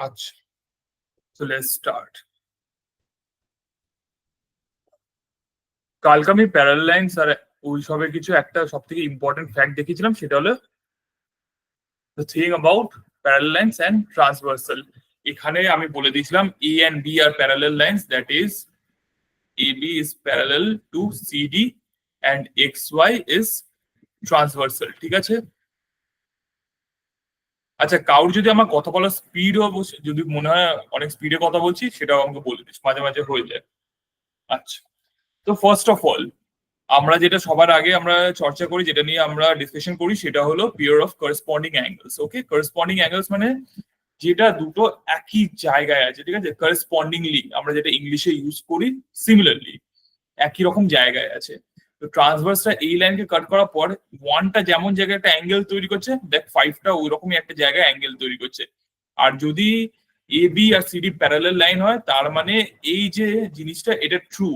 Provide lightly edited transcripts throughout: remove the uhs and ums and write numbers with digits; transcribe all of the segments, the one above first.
আচ্ছা, so let's start. কালকে আমি প্যারালাল লাইন্স আর ওইসবের কিছু একটা সব থেকে ইম্পর্টেন্ট ফ্যাক্ট দেখিয়েছিলাম, সেটা হলো the thing about parallel lines and transversal. এখানে আমি বলে দিয়েছিলাম এ অ্যান্ড বি আর parallel lines, that is A B is parallel to C D and X Y is transversal. ঠিক আছে? আচ্ছা, কারোর যদি আমার কথা বলার স্পিডও যদি মনে হয় অনেক স্পিডে কথা বলছি, সেটাও আমাকে বলে দিস, মাঝে মাঝে হয়ে যায়। আচ্ছা, তো ফার্স্ট অফ অল আমরা যেটা সবার আগে আমরা চর্চা করি, যেটা নিয়ে আমরা ডিসকাশন করি, সেটা হলো pure of corresponding angles. Okay, corresponding angles মানে যেটা দুটো একই জায়গায় আছে, ঠিক আছে? করেসপন্ডিংলি আমরা যেটা ইংলিশে ইউজ করি, সিমিলারলি একই রকম জায়গায় আছে। তো ট্রান্সভার্সটা এই লাইনকে কাট করার পর ওয়ানটা যেমন জায়গায় একটা অ্যাঙ্গেল তৈরি করছে, দেখ ফাইভটা ওই রকমই একটা জায়গায় অ্যাঙ্গেল তৈরি করছে। আর যদি এ বি আর সিডি প্যারালাল লাইন হয়, তার মানে এই যে জিনিসটা এটা ট্রু,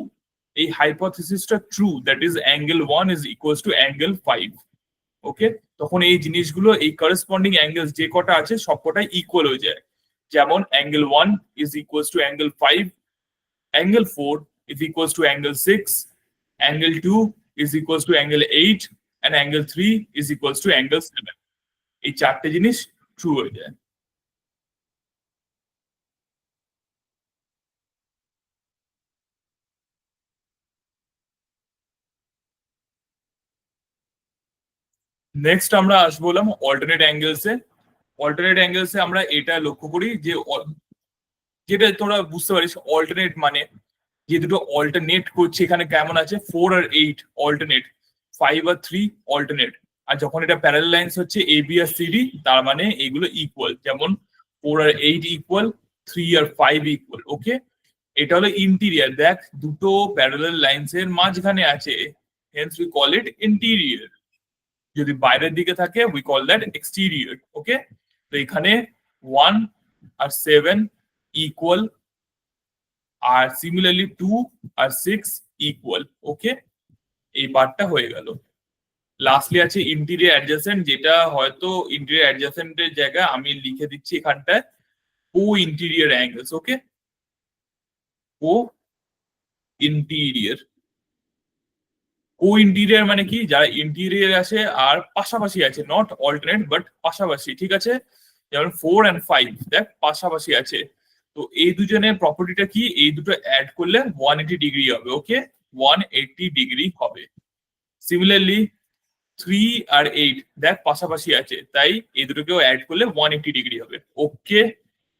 এই হাইপোথিসিসটা true, that is angle one is equals to angle five. Okay, তখন এই জিনিসগুলো, এই করেসপন্ডিং অ্যাঙ্গেলস যে কটা আছে সব কটাই ইকুয়াল হয়ে যায়। যেমন angle one is equals to angle five, angle 4 is equals to angle 6, angle 2 is equals to angle 8, and angle 3 is equals to angle 7. এই চারটে জিনিস ট্রু হয়ে যায়। নেক্সট আমরা আসবো হলাম অল্টারনেট অ্যাঙ্গেলসে। অল্টারনেট অ্যাঙ্গেলসে আমরা এটা লক্ষ্য করি যে যেটা তোরা বুঝতে পারিস, অল্টারনেট মানে যে দুটো অল্টারনেট করছে, এখানে কেমন আছে 4 আর 8 অল্টারনেট, 5 আর 3 অল্টারনেট। আর যখন এটা প্যারালাল লাইন্স হচ্ছে এ বি আর সি ডি, তার মানে এগুলো ইকুয়াল, যেমন 4 আর 8 ইকুয়াল, 3 আর 5 ইকুয়াল। ওকে, এটা হলো ইন্টিরিয়ার। দেখ, দুটো প্যারালাল লাইন্স এর মাঝখানে আছে, Haynes we call it interior. যদি বাইরের দিকে থাকে উই কল দ্যাট এক্সটিরিয়র। ওকে, তো এখানে 1 আর 7 ইকুয়াল, আর সিমিলারলি 2 আর 6 ইকুয়াল। ওকে, এই পার্টটা হয়ে গেল। লাস্টলি আছে ইন্টিরিয়র অ্যাডজাসেন্ট, যেটা হয়তো ইন্টিরিয়র অ্যাডজাসেন্টের জায়গায় আমি লিখে দিচ্ছি এখানটায় কো ইন্টিরিয়র অ্যাঙ্গেলস। ওকে, কো ইন্টিরিয়র। কো ইন্টিরিয়র মানে কি, যারা ইন্টিরিয়র আছে আর পাশাপাশি আছে, নট অল্টারনেট বাট পাশাপাশি। ঠিক আছে, যেমন 4 অ্যান্ড 5 দেখ পাশাপাশি আছে। তো এই দুজনের প্রপার্টিটা কি, এই দুটো অ্যাড করলে 180 ডিগ্রি হবে। ওকে, 180 ডিগ্রি হবে। সিমিলারলি 3 আর 8 দেখ পাশাপাশি আছে, তাই এই দুটোকেও অ্যাড করলে 180 ডিগ্রি হবে। ওকে,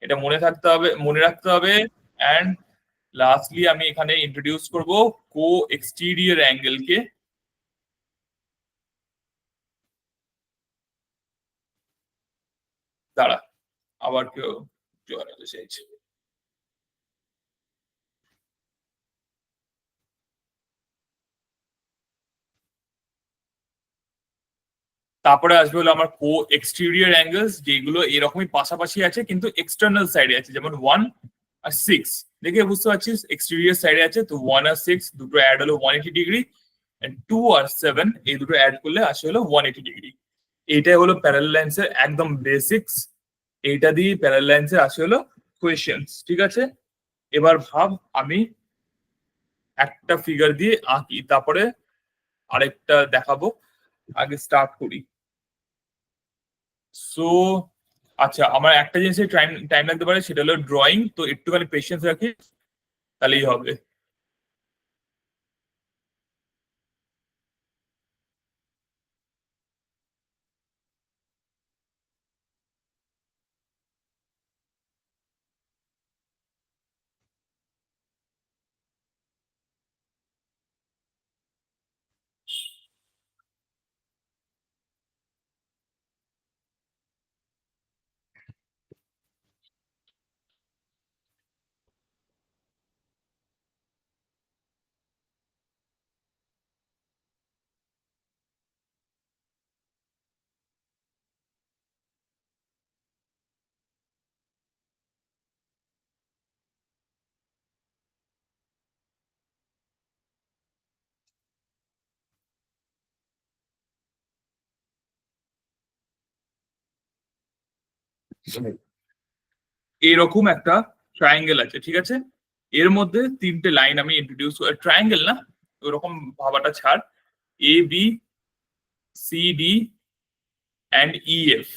এটা মনে থাকতে হবে, মনে রাখতে হবে। অ্যান্ড লাস্টলি আমি এখানে ইন্ট্রোডিউস করব কো এক্সটিরিয়র অ্যাঙ্গেলকে। দাঁড়া, আবার কেউ জয়েন হতে চাইছে। তারপরে আসবে হলো আমার কো এক্সটেরিয়র অ্যাঙ্গেলস, যেগুলো এরকমই পাশাপাশি আছে কিন্তু এক্সটার্নাল সাইডে আছে, যেমন 1 আর 6। দেখে বুঝতে পারছিস এক্সটেরিয়র সাইডে আছে, তো 1 আর 6 দুটো অ্যাড হলো 180 ডিগ্রি, এন্ড 2 আর 7 এই দুটো অ্যাড করলে আসে হলো 180 ডিগ্রি। এইটাই হলো প্যারালাল লাইন্সের একদম বেসিক্স। এইটা দিয়ে প্যারালাল লাইন্সের আসে হলো কোয়েশ্চেন্স। ঠিক আছে, এবার ভাব আমি একটা ফিগার দিয়ে আঁকি, তারপরে আরেকটা দেখাবো। আগে স্টার্ট করি। সো আচ্ছা, আমার একটা জিনিসের টাইম টাইম লাগতে পারে, সেটা হলো ড্রয়িং। তো একটুখানি পেশেন্স রাখি, তাহলেই হবে। এইরকম একটা ট্রায়াঙ্গেল আছে, ঠিক আছে? এর মধ্যে তিনটে লাইন আমি ইন্ট্রোডিউস, ট্রায়াঙ্গেল না, ওরকম ভাবাটা ছাড়, A B C D and E F,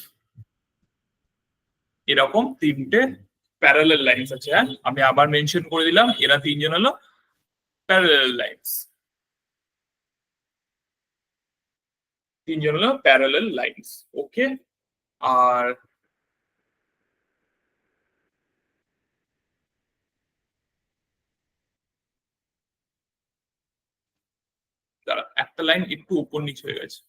এরকম তিনটে প্যারালাল লাইন্স আছে। হ্যাঁ, আমি আবার মেনশন করে দিলাম, এরা তিনজন হলো প্যারালাল লাইন্স, তিনজন হলো প্যারালাল লাইন্স। ওকে, আর দাঁড়া, একটা লাইন একটু উপর নিচ হয়ে গেছে।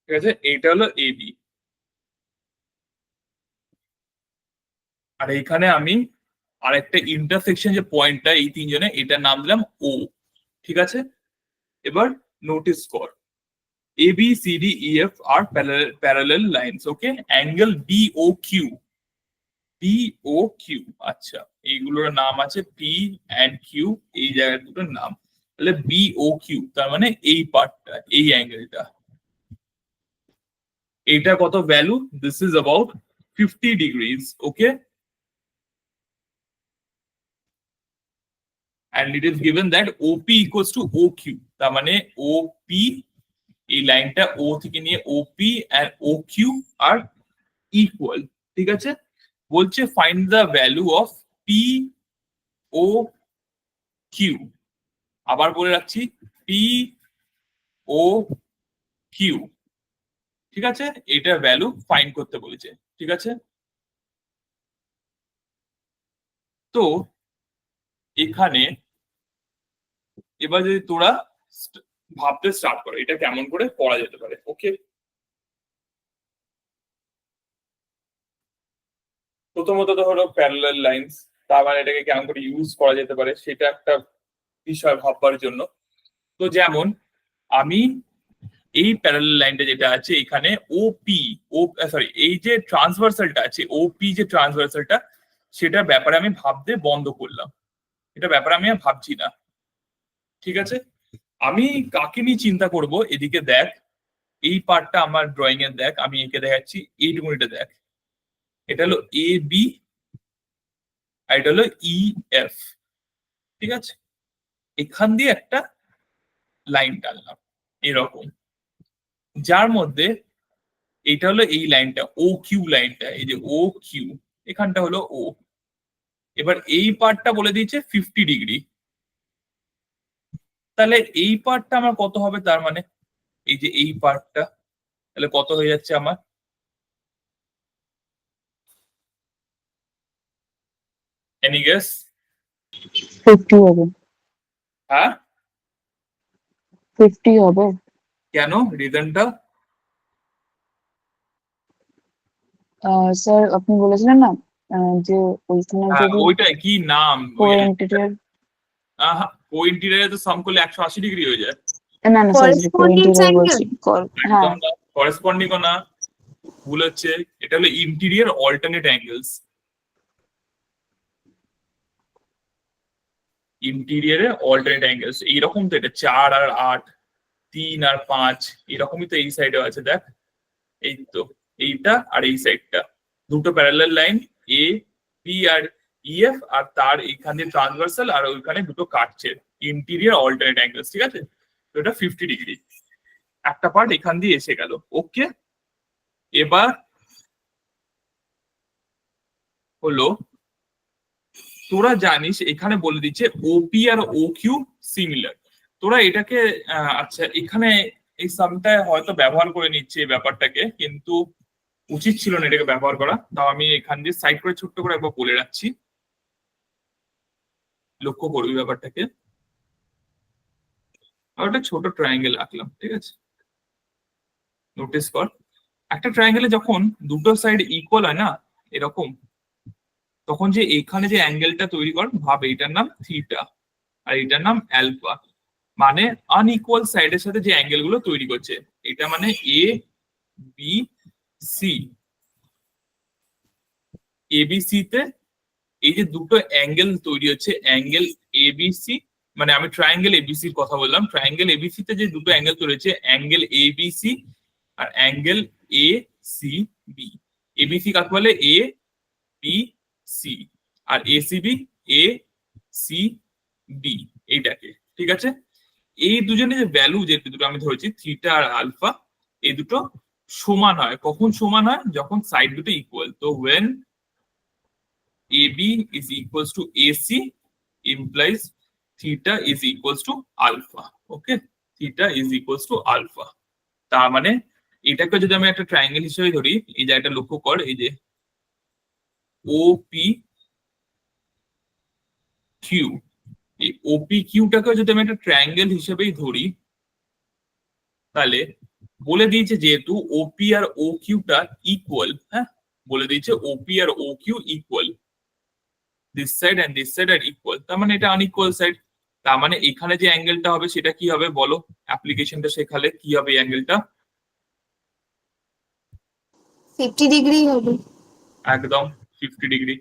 ঠিক আছে, এইটা হলো এ বি, আর এইখানে আমি আরেকটা ইন্টারসেকশন যে পয়েন্টটা এই তিনজনে, এটার নাম দিলাম ও। ঠিক আছে, এবার নোটিস কর, A B C D E F আর parallel lines. Okay, angle B O Q, P ও কিউ, আচ্ছা এইগুলোর নাম আছে পি অ্যান্ড কিউ, এই জায়গার দুটোর নাম। তাহলে বি ও কিউ তার মানে এই পার্টটা, এই অ্যাঙ্গেলটা, এইটা কত value? This is about 50 degrees. Okay, and it is given that OP equals to OQ, তার মানে OP, এই লাইনটা O থেকে নিয়ে OP and OQ আর ইকুয়াল। ঠিক আছে, বলছে find the value of P O Q, আবার বলে রাখছি পি ও কিউ। ঠিক আছে, এটার ভ্যালু ফাইন্ড করতে বলেছে। ঠিক আছে, তো এখানে এবার যদি তোরা ভাবতে স্টার্ট করে এটা কেমন করে করা যেতে পারে। ওকে, প্রথমত তো হলো প্যারালাল লাইন্স, তার মানে এটাকে কেমন করে ইউজ করা যেতে পারে সেটা একটা বিষয় ভাববার জন্য। তো যেমন আমি এই প্যারালাল লাইনটা যেটা আছে এখানে ওপি, ও সরি, এই যে ট্রান্সভার্সালটা আছে ওপি, যে ট্রান্সভার্সালটা, সেটার ব্যাপারে আমি ভাবতে বন্ধ করলাম, এটা ব্যাপারে আমি আর ভাবছি না। ঠিক আছে, আমি কাকে নিয়ে চিন্তা করব? এদিকে দেখ, এই পার্টটা আমার ড্রয়িং এর দেখ, আমি একে দেখাচ্ছি, এইটুকুনিটা দেখ, এটা হলো এ বি আর এটা হলো ই এফ। ঠিক আছে, এখান দিয়ে একটা লাইন টানলাম এরকম, যার মধ্যে এইটা হলো এই লাইনটা ও কিউ লাইনটা, এই যে ও কিউ, এখানটা হলো ও। এবার এই পার্টটা বলে দিয়েছে 50 ডিগ্রি, তাহলে এই পার্টটা আমার কত হবে? তার মানে এই যে এই পার্টটা, তাহলে কত হয়ে যাচ্ছে আমার? Any guess? 50 হবে। হ্যাঁ, 50 হবে। কেন? রিজনটা? স্যার আপনি বলেছিলেন না যে ওইখানে হ্যাঁ, যদি ওইটা কি নাম? ওই কোইন্টিরিয়ার, ও ইন্টিরিয়ারে তো সাম করলে 180 ডিগ্রি হয়ে যায়। না না স্যার Corresponding কোইন্টিরিয়ার angle. বলছি। হ্যাঁ, একদম না, করেসপন্ডিং না, ভুল হচ্ছে। এটা হলো ইন্টিরিয়ার অল্টারনেট অ্যাঙ্গেলস, ইন্টিরিয়ারে অল্টারনেট অ্যাঙ্গেলস এইরকম তো, এটা 4 আর 8, 3 আর 5, এরকমই তো এই সাইডে আছে দেখ, এই তো এইটা আর এই সাইডটা, দুটো প্যারালাল লাইন এ বি আর ইএফ, আর তার এইখানে ট্রান্সভার্সাল আর ওইখানে দুটো কাটছে, ইন্টিরিয়ার অল্টারনেট অ্যাঙ্গেলস। ঠিক আছে, তো এটা 50 ডিগ্রি, একটা পার্ট এখান দিয়ে এসে গেল। ওকে, এবার হলো, তোরা জানিস এখানে বলে দিচ্ছে ওপি আর ও কিউ সিমিলার, তোরা এটাকে আচ্ছা এখানে এই সামটা হয়তো ব্যবহার করে নিচ্ছে এই ব্যাপারটাকে, কিন্তু উচিত ছিল না এটাকে ব্যবহার করা, তাও আমি এখান দিয়ে সাইড করে ছোট্ট করে একবার বলে রাখছি। লক্ষ্য করবি ব্যাপারটাকে। আর একটা ছোট ট্রায়াঙ্গেল আঁকলাম, ঠিক আছে? নোটিস কর, একটা ট্রায়াঙ্গেলে যখন দুটো সাইড ইকুয়াল হয় না এরকম, তখন যে এখানে যে অ্যাঙ্গেলটা তৈরি কর, ভাব এটার নাম থিটা আর এটার নাম অ্যালফা। মানে আনইকুয়াল সাইডের সাথে যে অ্যাঙ্গেল গুলো তৈরি করছে, এটা মানে এ বি সি। এবিসি তে এই যে দুটো অ্যাঙ্গেল তৈরি হচ্ছে, অ্যাঙ্গেল এবিসি, মানে আমি ট্রায়াঙ্গেল এবিসির কথা বললাম, ট্রায়াঙ্গেল এবিসি তে যে দুটো অ্যাঙ্গেল তৈরি হচ্ছে, অ্যাঙ্গেল এবিসি আর angle A C B. ABC কাকে বলে? এ বি সি, আর এসিবি এ সি বি, এইটাকে, ঠিক আছে? এই দুজনের যে ভ্যালু যে দুটো আমি ধরেছি থিটা আর আলফা, এই দুটো সমান হয়। কখন সমান হয়? যখন সাইড দুটো ইকুয়াল। তো when AB is equals to AC implies theta is equals to alpha. Okay, theta is equals to alpha. তার মানে এটাকে যদি আমি একটা ট্রায়াঙ্গেল হিসেবে ধরি, এই জায়গাটা লক্ষ্য কর, এই যে ওপি কিউ, এই ওপি কিউটাকে যদি আমি একটা ট্রায়াঙ্গেল হিসেবেই ধরি, তাহলে বলে দিয়েছে যেহেতু ওপি আর ও কিউটা ইকুয়াল, হ্যাঁ, বলে দিয়েছে ওপি আর O Q equal, this side and this side আর ইকুয়াল, তার মানে এটা আনইকুয়াল সাইড। তার মানে এখানে যে অ্যাঙ্গেলটা হবে সেটা কি হবে বলো? অ্যাপ্লিকেশনটা শেখালে কি হবে অ্যাঙ্গেলটা? 50 ডিগ্রি হবে। একদম 50 ডিগ্রি।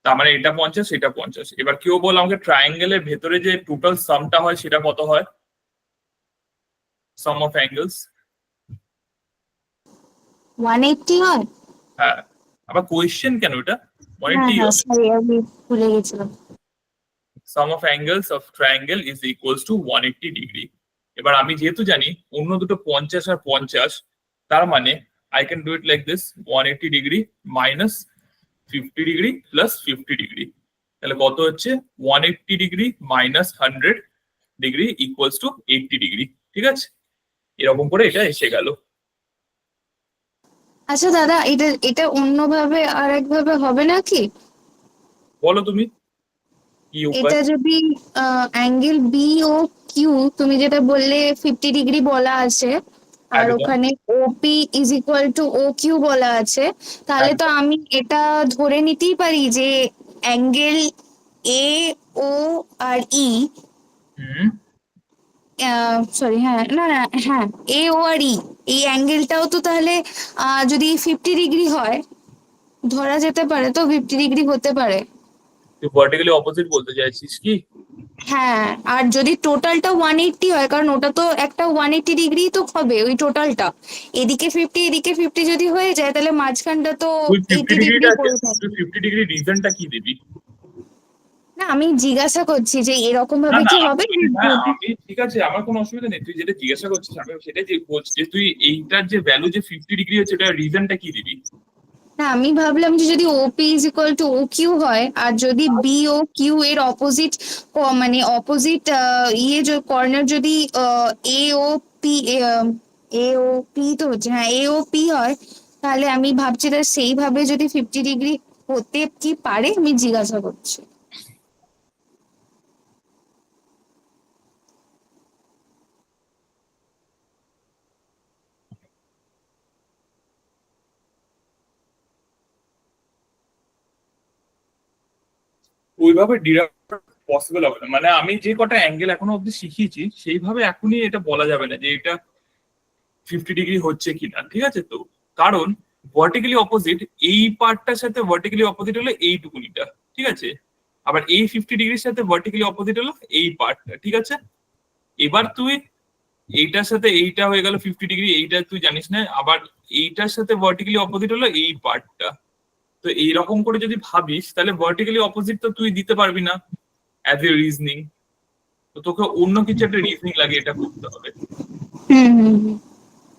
তার মানে এটা 50, এটা 50। এবার কেউ বল আমাকে ট্রায়াঙ্গেলের ভেতরে যে টোটাল সামটা হয় সেটা কত হয়? সাম অফ অ্যাঙ্গেলস 180 হয়। হ্যাঁ, আবার কোয়েশ্চেন কেন এটা? হ্যাঁ 180 হ্যাঁ, হবে। সরি আমি ভুলে গেছিলাম। Sum of angles of triangle is equals to 180 degree. এবার আমি যেহেতু জানি অন্য দুটো 50 আর 50, তার মানে I can do it like this, 180 degree minus 50 degree plus 50 degree. তাহলে কত হচ্ছে? 180 degree minus 100 degree equals to 80 degree, ঠিক আছে? এরকম করে এটা এসে গেল। আচ্ছা দাদা, এটা এটা অন্যভাবে আর একভাবে হবে না কি? বলো তুমি কি উপায়? এটা যদি অ্যাঙ্গেল বি ও কিউ, তুমি যেটা বললে 50 ডিগ্রি বলা আছে, আর একদম ওখানে OP is equal to O Q বলা আছে, তাহলে তো একদম। আমি এটা ধরে নিতেই পারি যে অ্যাঙ্গেল এ ও আর ই, হুম, সরি হ্যাঁ না না হ্যাঁ, এ ও আর ই, এই অ্যাঙ্গেলটাও তো তাহলে যদি 50 ডিগ্রি হয়, ধরা যেতে পারে তো 50 ডিগ্রি হতে পারে। তুই ভার্টিক্যালি অপোজিট বলতে চাইছিস কি? হ্যাঁ, আর যদি টোটালটা 180 হয়, কারণ ওটা তো একটা 180 ডিগ্রি তো হবে ওই টোটালটা, এদিকে 50 এদিকে 50 যদি হয়ে যায়, তাহলে মাঝখানটা তো তুই 50 80 ডিগ্রি ডিগ্রিটা, পড়ে থাকে। তুই 50 ডিগ্রি রিজনটা কি দিবি? না, আমি জিজ্ঞাসা করছি যে এরকম না ভাবে না, কি হবে? হ্যাঁ আমি ঠিক আছে, আমার কোনো অসুবিধা নেই, তুই যেটা জিজ্ঞাসা করছিস আমি সেটাই যে বলছি যে তুই এইটার যে ভ্যালু যে 50 ডিগ্রি হচ্ছে এটা রিজনটা কি দিবি? না, আমি ভাবলাম যে যদি OP is equal to O Q হয়, আর যদি বি ও কিউ এর অপোজিট, মানে অপোজিট ইয়ে কর্নার যদি A O P, A O P তো হচ্ছে, হ্যাঁ এ ও পি হয়, তাহলে আমি ভাবছি যে সেইভাবে যদি 50 ডিগ্রি হতে কি পারে, আমি জিজ্ঞাসা করছি। ওইভাবে ডিরাক্ট পসিবল হবে না, মানে আমি যে কটা অ্যাঙ্গেল এখনো অব্দি শিখিয়েছি সেইভাবে এখনই এটা বলা যাবে না যে এটা 50 ডিগ্রি হচ্ছে কিনা, ঠিক আছে? তো কারণ ভার্টিক্যালি অপোজিট এই পার্টটার সাথে ভার্টিক্যালি অপোজিট হলো এইটুকুনিটা, ঠিক আছে? আবার এই 50 ডিগ্রির সাথে ভার্টিক্যালি অপোজিট হলো এই পার্টটা, ঠিক আছে? এবার তুই এইটার সাথে এইটা হয়ে গেল 50 ডিগ্রি, এইটা তুই জানিস না, আবার এইটার সাথে ভার্টিক্যালি অপোজিট হলো এই পার্টটা। তো এইরকম করে যদি ভাবিস তাহলে ভার্টিক্যালি অপোজিট তো তুই দিতে পারবি না অ্যাজ এ রিজনিং। তো তোকে অন্য কিছু একটা রিজনিং লাগে এটা করতে হবে, হুম হুম হুম,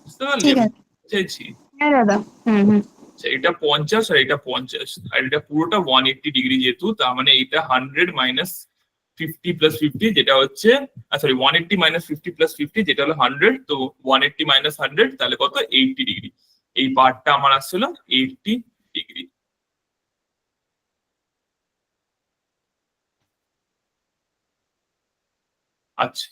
বুঝতে পারলি ঠিক আমি আছে। কি চাইছি? হ্যাঁ দাদা, হুম হুম। আচ্ছা, এটা 50 আর এটা 50 আর এটা পুরোটা 180 ডিগ্রি, যেহেতু তার মানে এটা 100 মাইনাস 50 প্লাস 50 যেটা হচ্ছে, সরি 180 মাইনাস 50 প্লাস 50 যেটা হলো 100, তো 180 মাইনাস 100 তাহলে কত? 80 ডিগ্রি। এই পার্টটা আমার আসছিল 80 ডিগ্রি। আচ্ছা,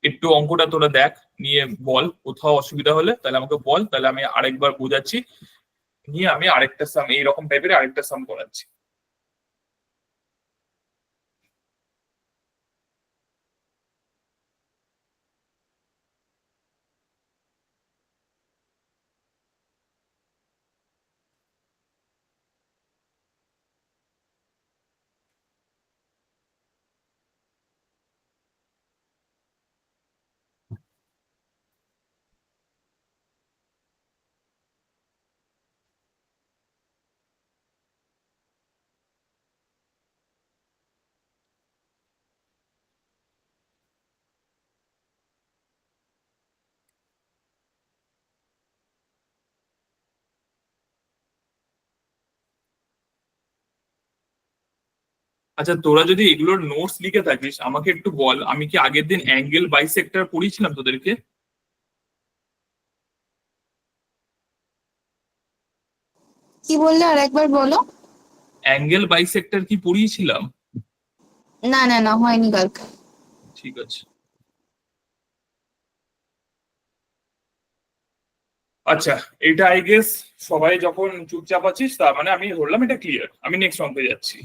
একটু অঙ্কটা তোরা দেখ, নিয়ে বল, কোথাও অসুবিধা হলে তাহলে আমাকে বল, তাহলে আমি আরেকবার বোঝাচ্ছি, নিয়ে আমি আরেকটা সাম এইরকম টাইপের আরেকটা সাম করাচ্ছি। আচ্ছা, তোরা যদি এগুলোর নোটস লিখে থাকিস আমাকে একটু বল, আমি কি আগের দিন অ্যাঙ্গেল বাইসেক্টর পড়িয়েছিলাম তোদেরকে? কি বললে আর একবার বলো। অ্যাঙ্গেল বাইসেক্টর কি পড়িয়েছিলাম? না না না, হয়নি কালকে। ঠিক আছে। আচ্ছা, এটা আই গেস সবাই যখন চুপচাপ আছিস তার মানে আমি ধরলাম এটা ক্লিয়ার, আমি নেক্সট অঙ্কে যাচ্ছি।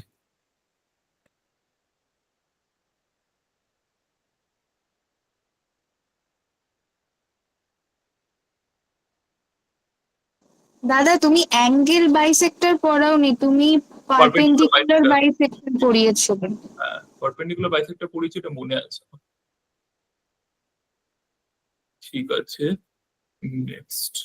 দাদা তুমি অ্যাঙ্গেল বাইসেক্টর পড়াওনি, তুমি পারপেন্ডিকুলার বাইসেক্টর পড়িয়েছো। হ্যাঁ, পারপেন্ডিকুলার বাইসেক্টর পড়িয়েছি, এটা মনে আছে। ঠিক আছে, নেক্সট।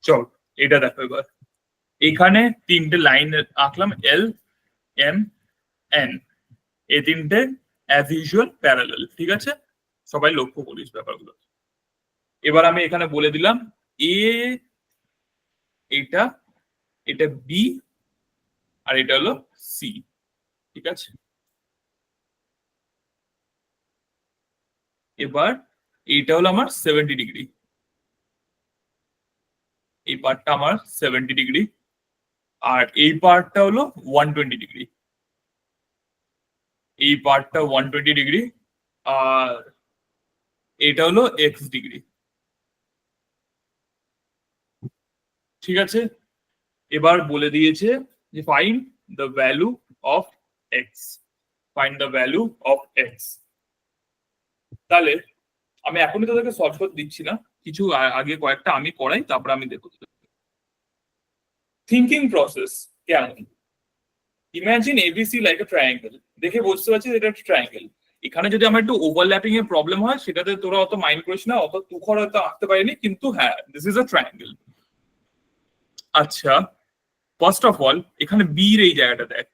চল, এটা দেখো এবার। এখানে তিনটে লাইন আঁকলাম, এল এম এন, এই তিনটে অ্যাজ ইউজুয়াল প্যারালাল, ঠিক আছে? সবাই লক্ষ্য করিস ব্যাপারগুলো। এবার আমি এখানে বলে দিলাম এ, এটা, এটা বি, আর এটা হলো সি, ঠিক আছে? এবার এইটা হলো আমার 70 ডিগ্রি, এই পার্টটা আমার 70 ডিগ্রি, আর এই পার্টটা হলো 120 ডিগ্রি, এই পার্টটা 120 ডিগ্রি, আর এটা হলো এক্স ডিগ্রি, ঠিক আছে? এবার বলে দিয়েছে যে find the value of x, find the value of x. তাহলে আমি এখনই তোদেরকে সলভ করে দিচ্ছি না, কিছু আগে কয়েকটা আমি করাই, তারপর আমি দেখো। থিঙ্কিং প্রসেস কেমন? Imagine ABC like a triangle, দেখে বুঝতে পারছি এটা একটা ট্রায়াঙ্গেল। এখানে যদি আমার একটু ওভারল্যাপিং এর প্রবলেম হয় সেটাতে তোরা অত মাইন্ড করিস না, অত তুখর হয়তো আঁকতে পারিনি, কিন্তু হ্যাঁ দিস ইজ আ ট্রায়াঙ্গেল। আচ্ছা, ফার্স্ট অফ অল এখানে বি এর এই জায়গাটা দেখ,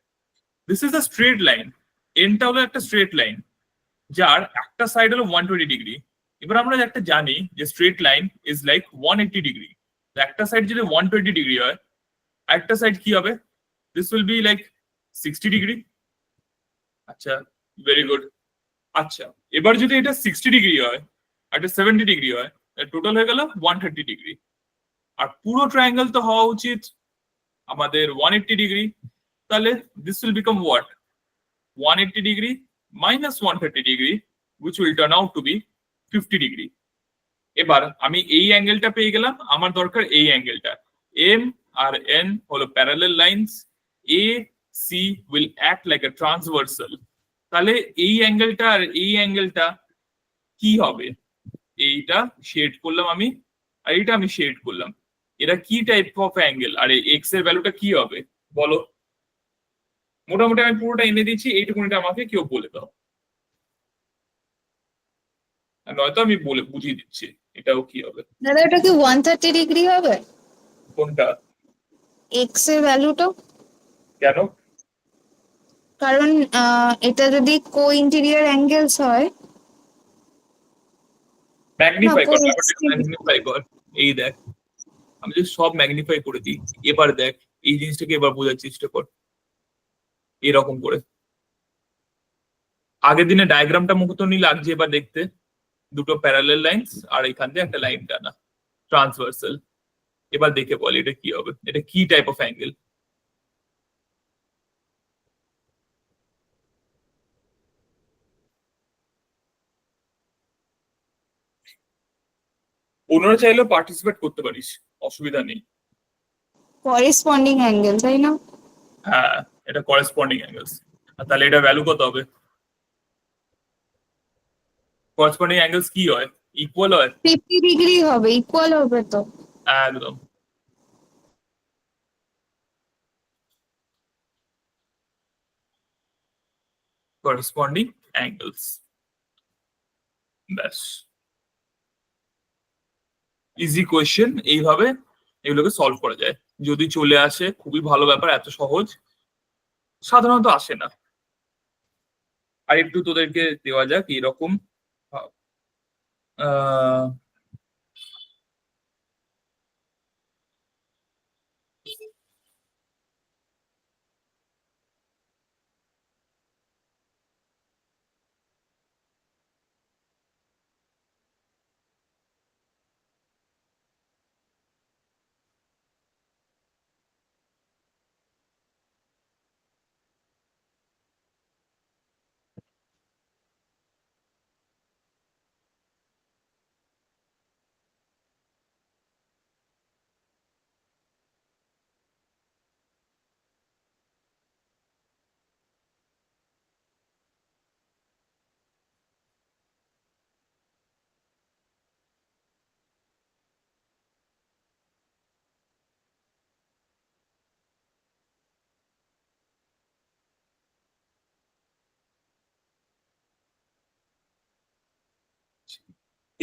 this is a straight line, এনটা হলো একটা স্ট্রেট লাইন যার একটা সাইড হলো 120 ডিগ্রি। এবার আমরা একটা জানি যে straight line is like 180 degree, একটা সাইড যদি 120 ডিগ্রি হয় একটা সাইড কি হবে? This will be like 60 degree. আচ্ছা, ভেরি গুড। আচ্ছা, এবার যদি এটা 60 ডিগ্রি হয় আর এটা 70 ডিগ্রি হয়, টোটাল হয়ে গেল 130 ডিগ্রি। আর পুরো ট্রায়াঙ্গেল তো হওয়া উচিত আমাদের 180 ডিগ্রি, তাহলে this will become what? 180 degree minus 130 degree, which will turn out to be 50 degree. এবার আমি এই অ্যাঙ্গেলটা পেয়ে গেলাম, আমার দরকার এই অ্যাঙ্গেলটা, এম আর এন হলো parallel lines, A C will act like a transversal. তাহলে এই অ্যাঙ্গেলটা আর এই অ্যাঙ্গেলটা কি হবে? এইটা শেড করলাম আমি, আর এইটা আমি শেড করলাম। এরা কি টাইপ অফ অ্যাঙ্গেল, আর এক্স এর ভ্যালুটা কি হবে বলো? মোটামুটি আমি পুরোটা এনে দিচ্ছি, এইটুকুনিটা আমাকে কেউ বলে দাও, আর নয়তো আমি বলে বুঝিয়ে দিচ্ছি এটাও কি হবে। দাদা ওটা কি 130 ডিগ্রি হবে কোনটা? এক্স এর ভ্যালুটা? কেন? কারণ এটা যদি কো ইন্টেরিয়র অ্যাঙ্গেলস হয়। ম্যাগনিফাই কর, না, ব্যাপারটা ম্যাগনিফাই কর। এই দেখ, আমি যদি সব ম্যাগনিফাই করে দিই, এবার দেখ এই জিনিসটাকে এবার বোঝার চেষ্টা কর এরকম করে। আগের দিনে ডায়াগ্রামটা মতনই লাগছে এবার দেখতে, দুটো প্যারালাল লাইন্স আর এখান থেকে একটা লাইন টানা ট্রান্সভার্সাল। এবার দেখে বল এটা কি হবে, এটা কি টাইপ অফ অ্যাঙ্গেল? অন্যরা চাইলেও পার্টিসিপেট করতে পারিস, অসুবিধা নেই। করেসপন্ডিং অ্যাঙ্গেল, তাই না? হ্যাঁ, এটা করেসপন্ডিং অ্যাঙ্গেলস। তাহলে এটা ভ্যালু কত হবে? করেসপন্ডিং অ্যাঙ্গেলস কি হয়? ইকুয়াল হয়? 50 ডিগ্রি হবে, ইকুয়াল হবে তো। একদম। করেসপন্ডিং অ্যাঙ্গেলস, ব্যাস। ইজি কোয়েশ্চেন, এইভাবে এগুলোকে সলভ করা যায় যদি চলে আসে। খুবই ভালো ব্যাপার, এত সহজ সাধারণত আসে না। আর একটু তোদেরকে দেওয়া যাক এরকম। আহ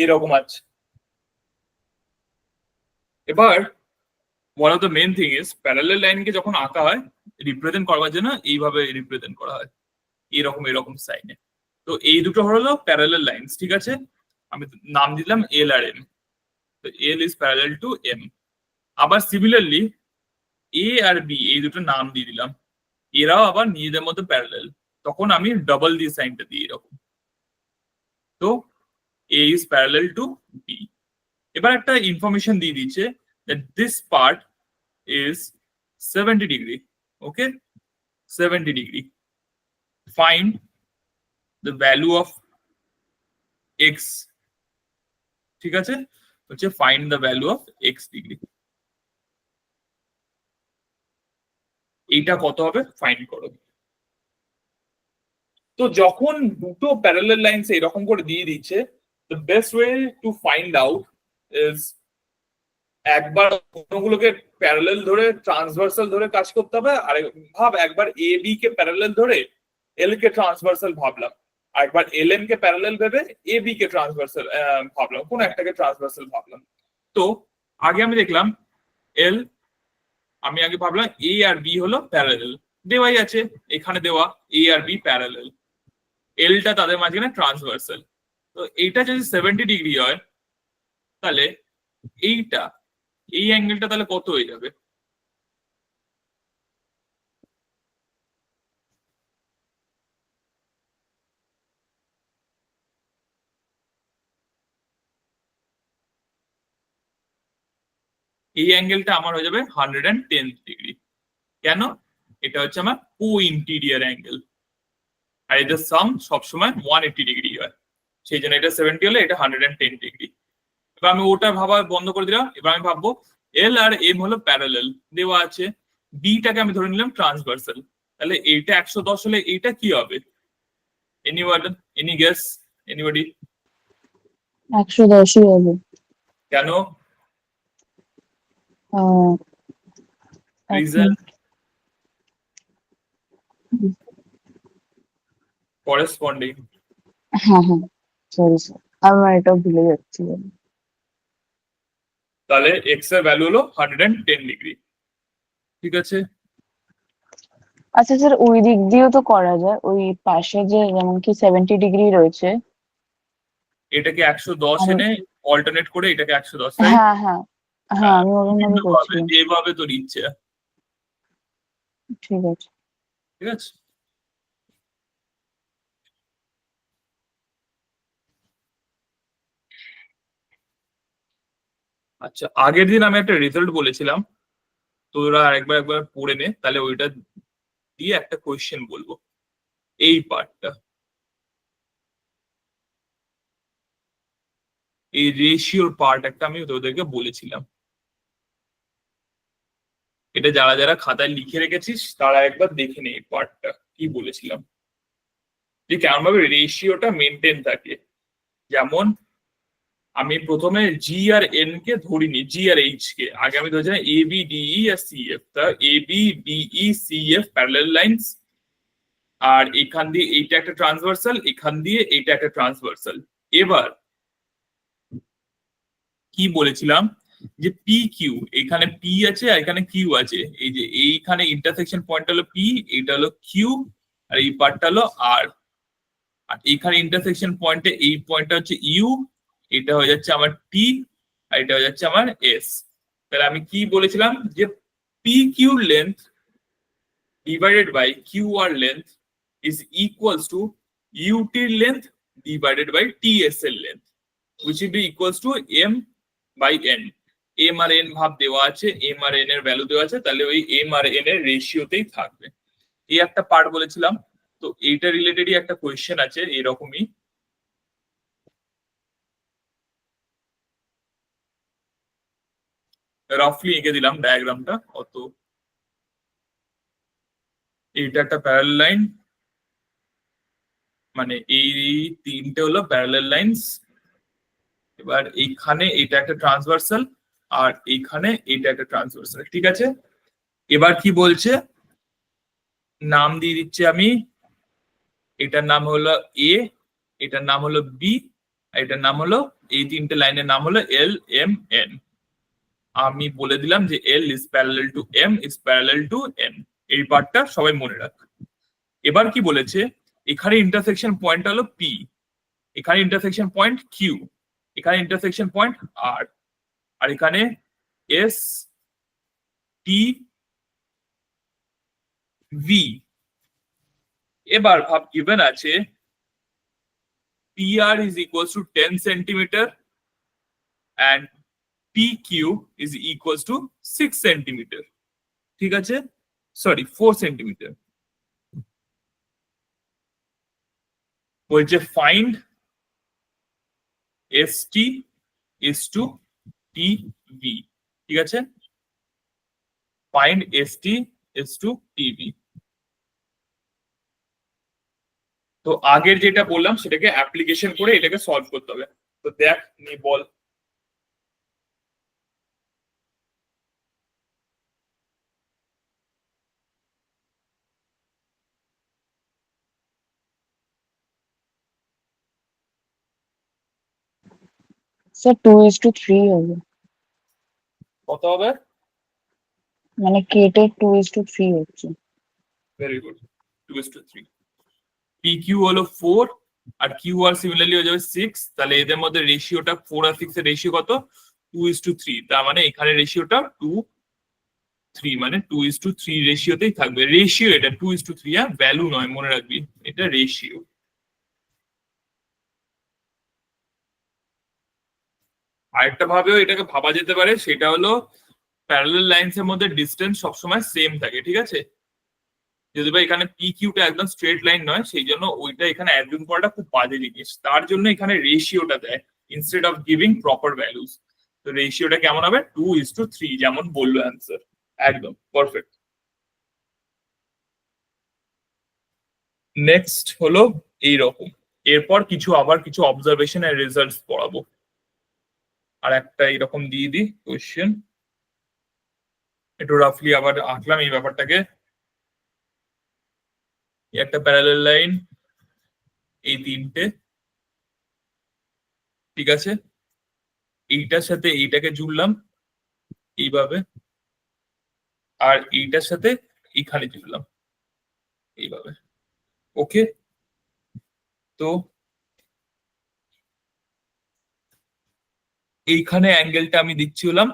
এরকম আছে। এবার one of the main thing is parallel লাইনকে যখন আঁকা হয়, রিপ্রেজেন্ট করবার জন্য এইভাবে রিপ্রেজেন্ট করা হয়, এরকম এরকম সাইনে। তো এই দুটো হলো প্যারালাল লাইন্স, ঠিক আছে? আমি নাম দিলাম এল আর এম। তো L is parallel to M. আবার সিমিলারলি এ আর বি, এই দুটো নাম দিয়ে দিলাম, এরাও আবার নিজেদের মধ্যে প্যারালাল। তখন আমি ডাবল দিয়ে সাইনটা দিই এরকম। তো এ ইজ প্যারালাল টু বি। এবার একটা ইনফরমেশন দিয়ে দিচ্ছে that this part is 70 degree. Okay, 70 degree. Find the value of x. ঠিক আছে, হচ্ছে find the value of x degree. এইটা কত হবে ফাইন্ড করো। তো যখন দুটো প্যারালাল লাইনস এরকম করে দিয়ে দিচ্ছে, the best way to find out is একবার অন্যগুলোকে প্যারালাল ধরে ট্রান্সভার্সাল ধরে কাজ করতে হবে। আর ভাব একবার এ বি কে প্যারালাল ধরে এল কে ট্রান্সভার্সাল ভাবলাম, আর একবার এল এম কে প্যারালাল ভেবে এ বি কে ট্রান্সভার্সাল ভাবলাম, কোন একটাকে ট্রান্সভার্সাল ভাবলাম। তো আগে আমি দেখলাম এল, আমি আগে ভাবলাম এ আর বি হলো প্যারালাল, দেওয়াই আছে এখানে দেওয়া এ আর বি প্যারালাল, এলটা তাদের মাঝখানে ট্রান্সভার্সাল। তো এইটা যদি 70 ডিগ্রি হয়, তাহলে এইটা এই অ্যাঙ্গেলটা তাহলে কত হয়ে যাবে? এই অ্যাঙ্গেলটা আমার হয়ে যাবে 110 ডিগ্রি। কেন? এটা হচ্ছে আমার কো ইন্টিরিয়র অ্যাঙ্গেল, আর এদের সাম সবসময় 180 ডিগ্রি হয়, সেই জন্য এটা 70 হলে এটা 110 ডিগ্রি। এবার আমি ওটা ভাবা বন্ধ করে দিলাম। এবার আমি ভাববো এল আর এম হলো প্যারালাল দেওয়া আছে, বিটাকে আমি ধরে নিলাম ট্রান্সভার্সাল, তাহলে এইটা 110 হলে এইটা কি হবে? Anyone, any guess, anybody? 110ই হবে। কেন? আহ, এক রিজন? মিনিট। করেসপন্ডিং। হ্যাঁ হ্যাঁ, সরি স্যার, আমার এটা ভুলে যাচ্ছি। তাহলে এক্স এর ভ্যালু হলো 110 ডিগ্রি, ঠিক আছে? আচ্ছা স্যার, ওই দিক দিয়েও তো করা যায়, ওই পাশে যে যেমন কি 70 ডিগ্রি রয়েছে। এটাকে 110 আমি এনে অল্টারনেট করে এটাকে 110, তাই? হ্যাঁ হ্যাঁ হ্যাঁ, আমি ওরকম ভাবে বিভিন্ন ভাবে, করছিলাম। যেভাবে তোর ইচ্ছে, ঠিক আছে। ঠিক আছে? আচ্ছা, আগের দিন আমি একটা রেজাল্ট বলেছিলাম, তোরা একবার একবার পড়ে নে, তাহলে ওইটা দিয়ে একটা কোয়েশ্চেন বলবো, এই পার্টটা, এই রেশিওর পার্ট একটা আমি তোদেরকে বলেছিলাম। এটা যারা যারা খাতায় লিখে রেখেছিস তারা একবার দেখে নে এই পার্টটা কি বলেছিলাম, যে কেমন ভাবে রেশিওটা মেনটেন থাকে। যেমন আমি প্রথমে জি আর এন কে ধরিনি, জি আর এইচ কে আগে আমি ধরেছিলাম এ বি ডিই আর সি এফ, তা A B DE C F parallel lines, আর এখান দিয়ে এইটা একটা ট্রান্সভার্সাল, এখান দিয়ে এইটা একটা ট্রান্সভার্সাল। এবার কি বলেছিলাম, যে পি কিউ, এখানে পি আছে আর এখানে কিউ আছে, এই যে এইখানে ইন্টারসেকশন পয়েন্ট হলো পি, এইটা হলো কিউ, আর এই পার্টটা হলো আর। আর এখানে ইন্টারসেকশন পয়েন্টে এই পয়েন্টটা হচ্ছে ইউ, এটা হয়ে যাচ্ছে আমার টি, আর এটা হয়ে যাচ্ছে আমার এস। তাহলে আমি কি বলেছিলাম, যে P Q length divided by QR length is equals to UT length divided by TSL length, which will be equals to M by N. M আর N ভাব দেওয়া আছে, M আর N এর ভ্যালু দেওয়া আছে, তাহলে ওই M আর N এর রেশিওতেই থাকবে। এই একটা পার্ট বলেছিলাম। তো এইটা রিলেটেডই একটা কোয়েশ্চেন আছে এরকমই, রাফলি এঁকে দিলাম ডায়াগ্রামটা অত। এইটা একটা প্যারালাল লাইন, মানে এই তিনটে হলো প্যারালাল লাইন্স। এবার এইখানে এটা একটা ট্রান্সভার্সাল, আর এইখানে এটা একটা ট্রান্সভার্সাল, ঠিক আছে? এবার কি বলছে, নাম দিয়ে দিচ্ছি আমি, এটার নাম হলো এ, এটার নাম হলো বি, এটার নাম হলো, এই তিনটে লাইনের নাম হলো এল এম এন। আমি বলে দিলাম যে L is parallel to M is parallel to N, এই পার্টটা সবাই মনে রাখ। এবার কি বলেছে, এখানে ইন্টারসেকশন পয়েন্ট হলো পি, এখানে ইন্টারসেকশন পয়েন্ট কিউ, এখানে ইন্টারসেকশন পয়েন্ট আর, আর এখানে এস টি ভি। এবার ভাব গিভেন আছে PR is equals to 10 centimeter and PQ is equals to 6 centimeter, ঠিক আছে? Sorry 4 centimetre. বলছে find ST is to TV, ঠিক আছে? Find ST is to TV। তো আগের যেটা বললাম সেটাকে অ্যাপ্লিকেশন করে এটাকে সলভ করতে হবে। তো দেখ নি বল। স্যার 2:3 হবে, কত হবে? মানে কেটে 2:3 হচ্ছে। Very good, 2:3। PQ হলো 4 আর QR সিমিলারলি হয়ে যাবে 6, তাহলে এদের মধ্যে রেশিওটা 4 আর 6 এর রেশিও কত? 2:3। তার মানে এখানে রেশিওটা 2:3, মানে 2:3 রেশিওতেই থাকবে। রেশিও এটা 2:3, হ্যাঁ, ভ্যালু নয়, মনে রাখবি এটা রেশিও। আরেকটা ভাবেও এটাকে ভাবা যেতে পারে, সেটা হলো প্যারালাল লাইন্স এর মধ্যে ডিসটেন্স সবসময় সেম থাকে, ঠিক আছে? যদি বা এখানে পি কিউটা একদম স্ট্রেট লাইন নয়, সেই জন্য ওইটা এখানে অ্যাজিউম করাটা খুব বাজে জিনিস, তার জন্য এখানে রেশিওটা দেয় instead of giving proper values. তো রেশিওটা কেমন হবে 2:3 যেমন বললো অ্যান্সার একদম পারফেক্ট। নেক্সট হলো এইরকম, এরপর আবার কিছু অবজারভেশন এর রেজাল্টস পড়াবো। আর একটা এরকম দিয়ে দিই কোয়েশ্চেন, একটু রাফলি আবার আঁকলাম এই ব্যাপারটাকে। একটা প্যারালাল লাইন, এই তিনটে, ঠিক আছে, এইটার সাথে এইটাকে জুড়লাম এইভাবে, আর এইটার সাথে এইখানে জুড়লাম এইভাবে। ওকে, তো এইখানে অ্যাঙ্গেলটা আমি দিচ্ছি হলাম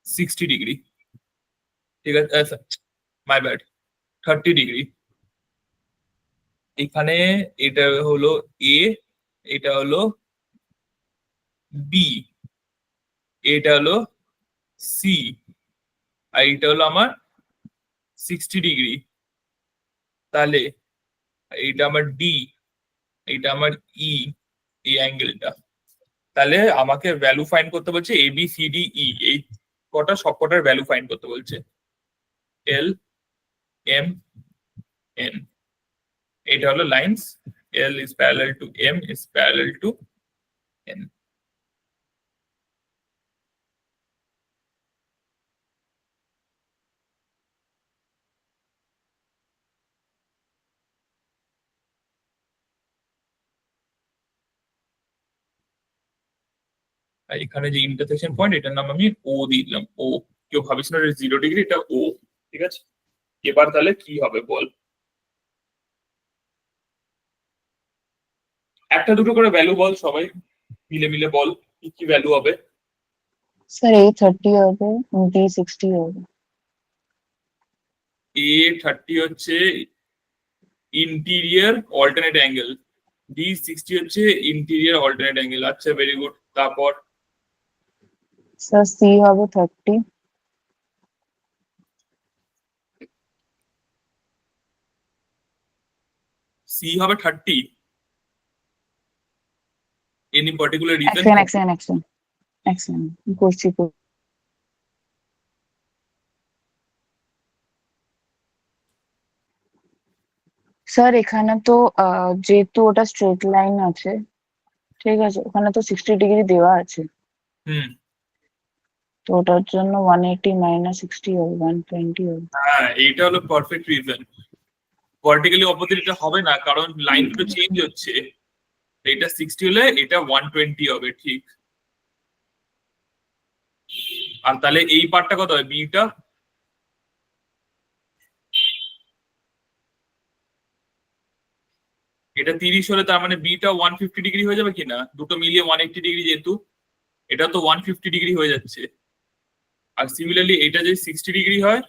60 ডিগ্রি, ঠিক আছে, মাই ব্যাড, 30 ডিগ্রি। এখানে এটা হলো এ, এটা হলো বি, এটা হলো সি, আর এটা হলো আমার 60 ডিগ্রি। তাহলে এইটা আমার ডি, এইটা আমার ই, এই অ্যাঙ্গেলটা। তাহলে আমাকে ভ্যালু ফাইন্ড করতে বলছে এ বি সি ডি ই, এই কটা সব কটার ভ্যালু ফাইন্ড করতে বলছে। এল এম এন, এটা হলো lines, L is parallel to M is parallel to N. আর এখানে যে ইন্টারসেকশন পয়েন্ট, এটার নাম আমি ও দিয়ে দিলাম, ও। কেউ ভাবিস না 0 ডিগ্রি, এটা ও, ঠিক আছে। এবার তাহলে কি হবে বল, একটা দুটো করে ভ্যালু বল, সবাই মিলে মিলে বল কি কি ভ্যালু হবে। স্যার A30 হবে, B60 হবে। A30 হচ্ছে ইন্টিরিয়ার অল্টারনেট অ্যাঙ্গেল, B60 হচ্ছে ইন্টিরিয়ার অল্টারনেট অ্যাঙ্গেল। আচ্ছা, ভেরি গুড। তারপর স্যার C হবে 30। সি হবে 30, এনি পার্টিকুলার রিজন? Excellent. করছি। স্যার এখানে তো যেহেতু ওটা স্ট্রেট লাইন আছে, ঠিক আছে, ওখানে তো 60 ডিগ্রি দেওয়া আছে, হুম, তো ওটার জন্য 180 - 60 হবে, 120 হবে। হ্যাঁ, এইটা হলো পারফেক্ট রিজন। ভার্টিক্যালি অপোজিট এটা হবে না, কারণ লাইন দুটো চেঞ্জ হচ্ছে। এটা 60 হলে এটা 120 হবে, ঠিক। আর তাহলে এই পার্টটা কত হয়, বিটা? এটা 30 হলে তার মানে বিটা 150 ডিগ্রি হয়ে যাবে কিনা, দুটো মিলিয়ে 180 ডিগ্রি, যেহেতু এটা তো 150 ডিগ্রি হয়ে যাচ্ছে। আর সিমিলারলি এটা যদি 60 ডিগ্রি হয়,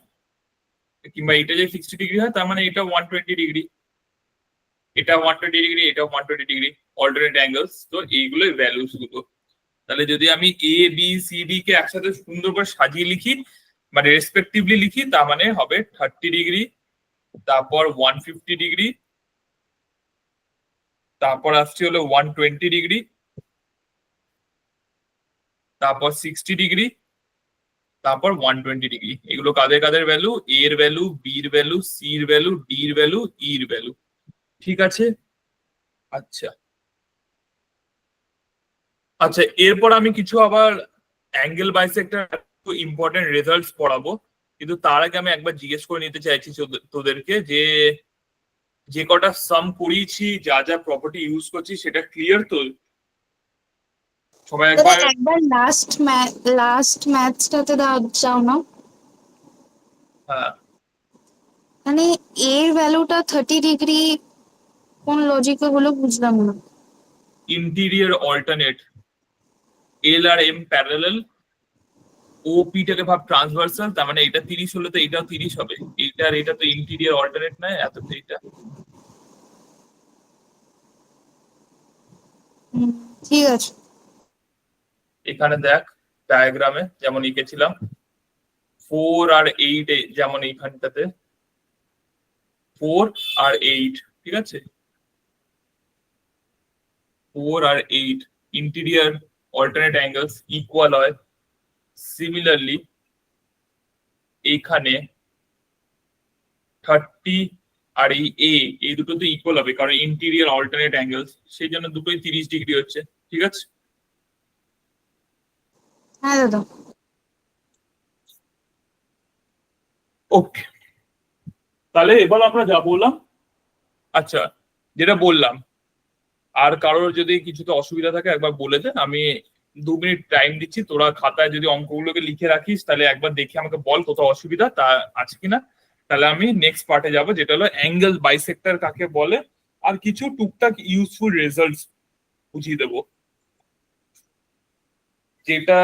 কিংবা এটা যদি 60 ডিগ্রি হয়, তার মানে এটা 120 ডিগ্রি, এটা 120 ডিগ্রি, এটা 120 ডিগ্রি, অল্টারনেট অ্যাঙ্গেলস। তো এইগুলোই ভ্যালুস গুলো। তাহলে যদি আমি এ বি সি ডি কে একসাথে সুন্দর করে সাজিয়ে লিখি, মানে রেসপেক্টিভলি লিখি, তার মানে হবে 30 ডিগ্রি, তারপর 150 ডিগ্রি, তারপর আসছে হলো 120 ডিগ্রি, তারপর 60 ডিগ্রি, তারপর 120 ডিগ্রি। এগুলো কাদের কাদের ভ্যালু, এর ভ্যালু, বির ভ্যালু, সির ভ্যালু, ডির ভ্যালু, ইর ভ্যালু, ঠিক আছে। আচ্ছা আচ্ছা, এরপর আমি কিছু আবার অ্যাঙ্গেল বাইসেক্টর ইম্পর্টেন্ট রেজাল্টস পড়াবো। কিন্তু তার আগে আমি একবার জিজ্ঞেস করে নিতে চাইছি তোদেরকে, যে যে কটা সাম করিয়েছি, যা যা প্রপার্টি ইউজ করছি, সেটা ক্লিয়ার তো সবাই? একবার একবার লাস্ট ম্যাথসটাতে যাও না, হ্যাঁ, মানে এর ভ্যালুটা 30 ডিগ্রি, কোন লজিকে হলো বুঝলাম না। ইন্টিরিয়ার অল্টারনেট, এল আর এম প্যারালাল, ও পিটাকে ভাব ট্রান্সভার্সাল, তার মানে এটা 30 হলে তো এটাও 30 হবে। এইটা আর এটা তো ইন্টিরিয়ার অল্টারনেট নয়, এত তো এটা। ঠিক আছে। এখানে দেখ ডায়াগ্রামে যেমন এঁকেছিলাম, 4 আর 8 যেমন এইখানটাতে 4 আর 8, ঠিক আছে, 4 আর 8 ইন্টিরিয়ার অল্টারনেট অ্যাঙ্গেলস ইকুয়াল হয়, সিমিলারলি এইখানে 30 আর এই দুটো তো ইকুয়াল হবে, কারণ ইন্টিরিয়ার অল্টারনেট অ্যাঙ্গেলস, সেই জন্য দুটোই 30 ডিগ্রি হচ্ছে। ঠিক আছে, হ্যাঁ দাদা। ওকে। তাহলে এবার আমরা যা বললাম, আচ্ছা যেটা বললাম, আর কারোর যদি কিছুতে অসুবিধা থাকে একবার বলে দে, আমি 2 মিনিট টাইম দিচ্ছি, তোরা খাতায় যদি অঙ্কগুলোকে লিখে রাখিস তাহলে একবার দেখে আমাকে বল কোথাও অসুবিধা তা আছে কিনা। তাহলে আমি নেক্সট পার্টে যাব, যেটা হলো অ্যাঙ্গেল বাইসেক্টর কাকে বলে, আর কিছু টুকটাক ইউজফুল রেজাল্টস বুঝিয়ে দেবো, যেটা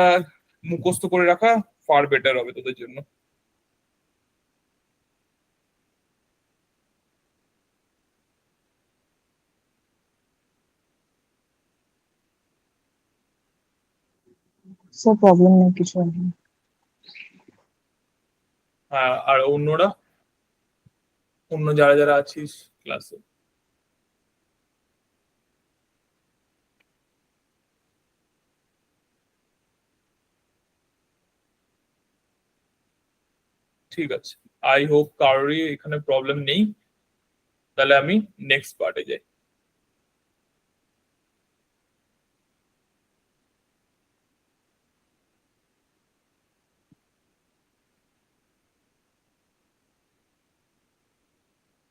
মুখস্থ করে রাখা ফার বেটার হবে তোদের জন্য। স্যার প্রবলেম নেই কিছু। হ্যাঁ, আর অন্যরা, অন্য যারা যারা আছিস ক্লাসে, ঠিক আছে, আই হোপ কারোরই এখানে প্রবলেম নেই। তাহলে আমি নেক্সট পার্টে যাই।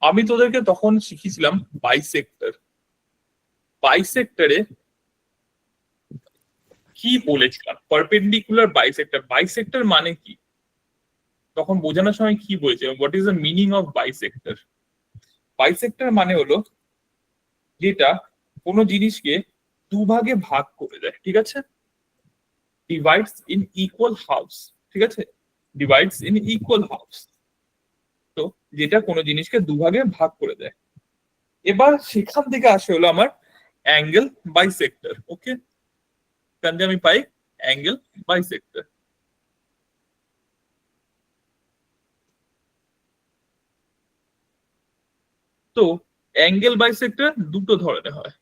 আমি তোদেরকে তখন শিখিয়েছিলাম বাইসেক্টর। বাইসেক্টরে কি বলেছিলাম, পারপেন্ডিকুলার বাইসেক্টর। বাইসেক্টর মানে কি তখন বোঝানোর সময় কি বলেছে, what is the meaning of bisector? Bisector মানে হলো যেটা কোনো জিনিসকে দুভাগে ভাগ করে দেয়, ঠিক আছে, ডিভাইডস ইন ইকুয়াল হাফস, ঠিক আছে, ডিভাইডস ইন ইকুয়াল হাফস। তো যেটা কোনো জিনিসকে দুভাগে ভাগ করে দেয়। এবার সেখান থেকে আসে হলো আমার অ্যাঙ্গেল বাইসেক্টর। ওকে, এখান থেকে আমি পাই অ্যাঙ্গেল বাইসেক্টর। তো অ্যাঙ্গেল বাইসেক্টর দুটো ধরনের হয়,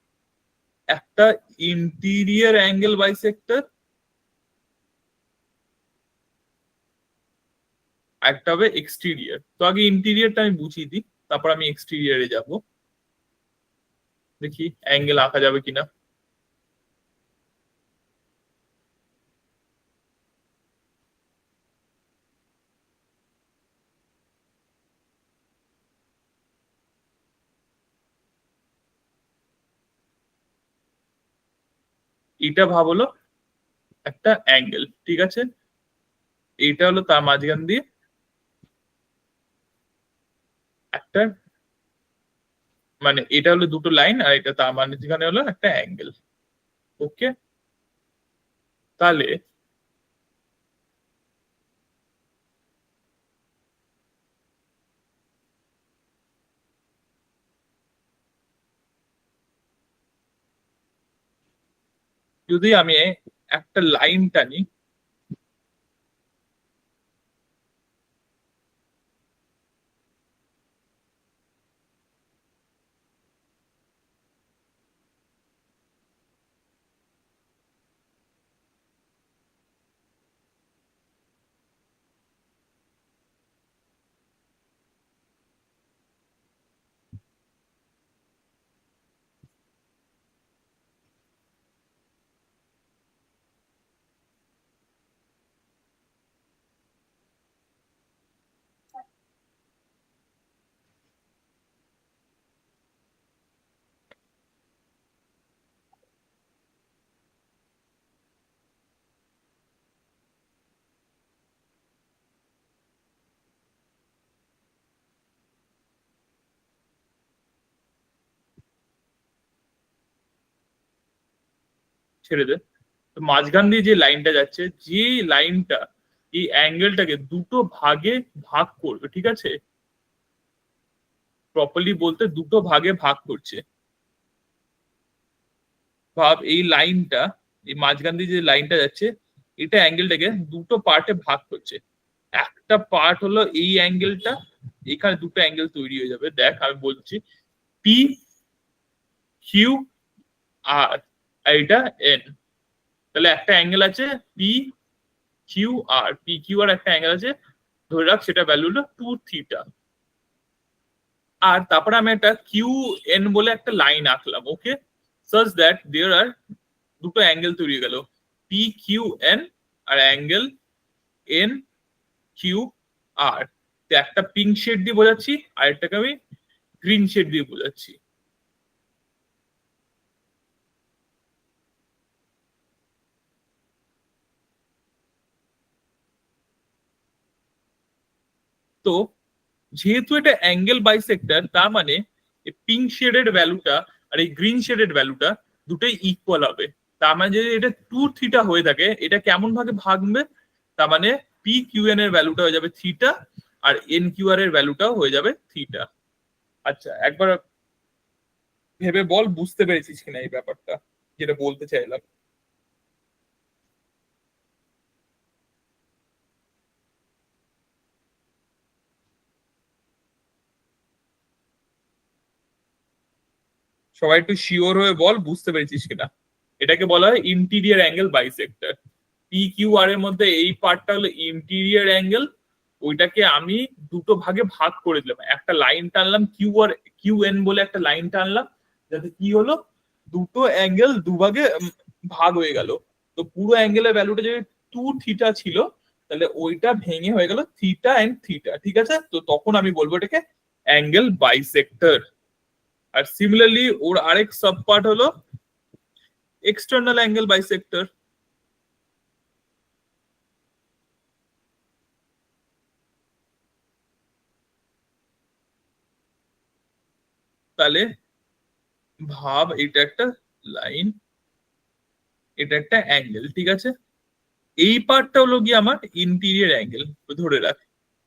একটা ইন্টিরিয়ার অ্যাঙ্গেল বাইসেক্টর, একটা হবে এক্সটেরিয়ার। তো আগে ইন্টিরিয়ারটা আমি বুঝিয়ে দিই, তারপর আমি এক্সটেরিয়ারে যাব, দেখি অ্যাঙ্গেল আঁকা যাবে কিনা। এটা ভাব হলো একটা অ্যাঙ্গেল, ঠিক আছে, এইটা হলো তার মাঝখান দিয়ে একটা, মানে এটা হলো দুটো লাইন, আর এটা তার মাঝখানে হলো একটা অ্যাঙ্গেল। ওকে, তাহলে যদি আমি একটা লাইন টানি, ছেড়ে দে, তো মাঝখান দিয়ে যে লাইনটা যাচ্ছে, যে লাইনটা এই অ্যাঙ্গেলটাকে দুটো ভাগে ভাগ করবে, ঠিক আছে, প্রপারলি বলতে দুটো ভাগে ভাগ করছে। ভাব এই লাইনটা, এই মাঝখান দিয়ে যে লাইনটা যাচ্ছে, এটা অ্যাঙ্গেলটাকে দুটো পার্টে ভাগ করছে। একটা পার্ট হলো এই অ্যাঙ্গেলটা, এখানে দুটো অ্যাঙ্গেল তৈরি হয়ে যাবে, দেখ আমি বলছি, পি কিউ আর এটা এন। তাহলে একটা অ্যাঙ্গেল আছে পি কিউ আর, পি কিউ আর একটা অ্যাঙ্গেল আছে, ধরে রাখ সেটা ভ্যালু হলো 2θ। আর তারপরে আমি একটা কিউ এন বলে একটা লাইন আঁকলাম, ওকে, সাচ দ্যাট দেয়ার আর দুটো অ্যাঙ্গেল তৈরি হয়ে গেল, পি কিউ এন আর অ্যাঙ্গেল এন কিউ আর। তো একটা পিঙ্ক শেড দিয়ে বোঝাচ্ছি, আর একটাকে আমি গ্রিন শেড দিয়ে বোঝাচ্ছি। তো যেহেতু এটা অ্যাঙ্গেল বাইসেক্টর, তার মানে পিঙ্ক শেডের ভ্যালুটা আর এই গ্রিন শেডের ভ্যালুটা দুটোই ইকুয়াল হবে। তার মানে যদি এটা 2θ হয়ে থাকে, এটা কেমন ভাবে ভাগবে, তার মানে পি কিউ এন এর ভ্যালুটা হয়ে যাবে থিটা আর এন কিউ আর এর ভ্যালুটাও হয়ে যাবে থিটা। আচ্ছা, একবার ভেবে বল বুঝতে পেরেছিস কিনা এই ব্যাপারটা যেটা বলতে চাইলাম। সবাই একটু শিওর হয়ে বল বুঝতে পেরেছিস কিনা। এটাকে বলা হয় interior angle bisector. P Q R এর মধ্যে এই পার্টটা হলো ইন্টিরিয়ার অ্যাঙ্গেল, ওইটাকে আমি দুটো ভাগে ভাগ করে দিলাম, একটা line টানলাম Q R Q N বলে একটা লাইন টানলাম, যাতে কি হলো দুটো অ্যাঙ্গেল দুভাগে ভাগ হয়ে গেল। তো পুরো অ্যাঙ্গেলের ভ্যালুটা যদি 2θ ছিল, তাহলে ওইটা ভেঙে হয়ে গেল থিটা এন্ড থিটা, ঠিক আছে। তো তখন আমি বলবো এটাকে অ্যাঙ্গেল বাইসেক্টর। আর সিমিলারলি ওর আরেক সাব পার্ট হলো এক্সটার্নাল অ্যাঙ্গেল বাইসেক্টর। তাহলে ভাব এটা একটা লাইন, এটা একটা অ্যাঙ্গেল, ঠিক আছে। এই পার্টটা হলো গিয়ে আমার ইন্টিরিয়ার অ্যাঙ্গেল, ধরে রাখ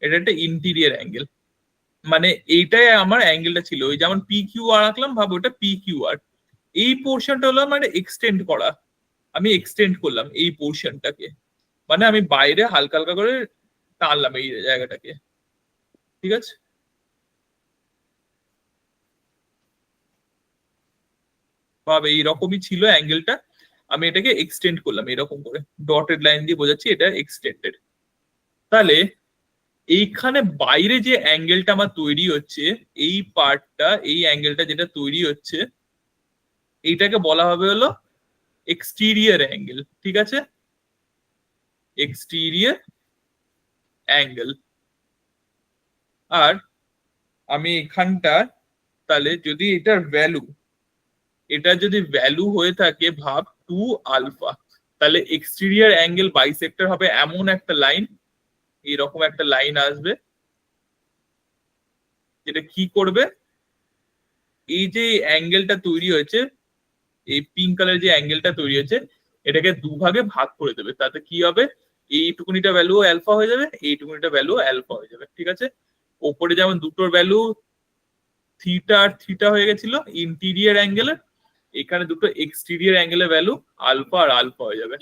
এটা একটা ইন্টিরিয়ার অ্যাঙ্গেল। মানে এইটাই আমার অ্যাঙ্গেলটা ছিল, ওই যেমন পি কিউ আর আঁকলাম, ভাবো ওটা পি কিউ আর। এই পোর্শনটা হলো আমার এক্সটেন্ড করা, আমি এক্সটেন্ড করলাম এই পোর্শনটাকে, মানে আমি বাইরে হালকা হালকা করে টানলাম এই জায়গাটাকে, ঠিক আছে। ভাবে এইরকমই ছিল অ্যাঙ্গেলটা, আমি এটাকে এক্সটেন্ড করলাম এরকম করে, ডটেড লাইন দিয়ে বোঝাচ্ছি এটা এক্সটেন্ডেড। তাহলে এইখানে বাইরে যে অ্যাঙ্গেলটা আমার তৈরি হচ্ছে, এই পার্টটা, এই অ্যাঙ্গেলটা যেটা তৈরি হচ্ছে, এইটাকে বলা হবে হলো এক্সটিরিয়ার অ্যাঙ্গেল, ঠিক আছে, এক্সটিরিয়ার অ্যাঙ্গেল। আর আমি এখানটা, তাহলে যদি এটার ভ্যালু, এটা যদি ভ্যালু হয়ে থাকে ভাব 2α, তাহলে এক্সটিরিয়ার অ্যাঙ্গেল বাইসেক্টর হবে এমন একটা লাইন, এরকম একটা লাইন আসবে, যেটা কি করবে, এই যে অ্যাঙ্গেলটা তৈরি হয়েছে, এই পিঙ্ক কালার যে অ্যাঙ্গেলটা তৈরি হয়েছে, এটাকে দুভাগে ভাগ করে দেবে। তাতে কি হবে, এইটুকুনিটা ভ্যালু অ্যালফা হয়ে যাবে, এইটুকুনিটা ভ্যালু অ্যালফা হয়ে যাবে, ঠিক আছে। ওপরে যেমন দুটোর ভ্যালু থিটা আর থিটা হয়ে গেছিল ইন্টিরিয়ার অ্যাঙ্গেলের, এখানে দুটো এক্সটিরিয়ার অ্যাঙ্গেলের ভ্যালু আলফা আর আলফা হয়ে যাবে।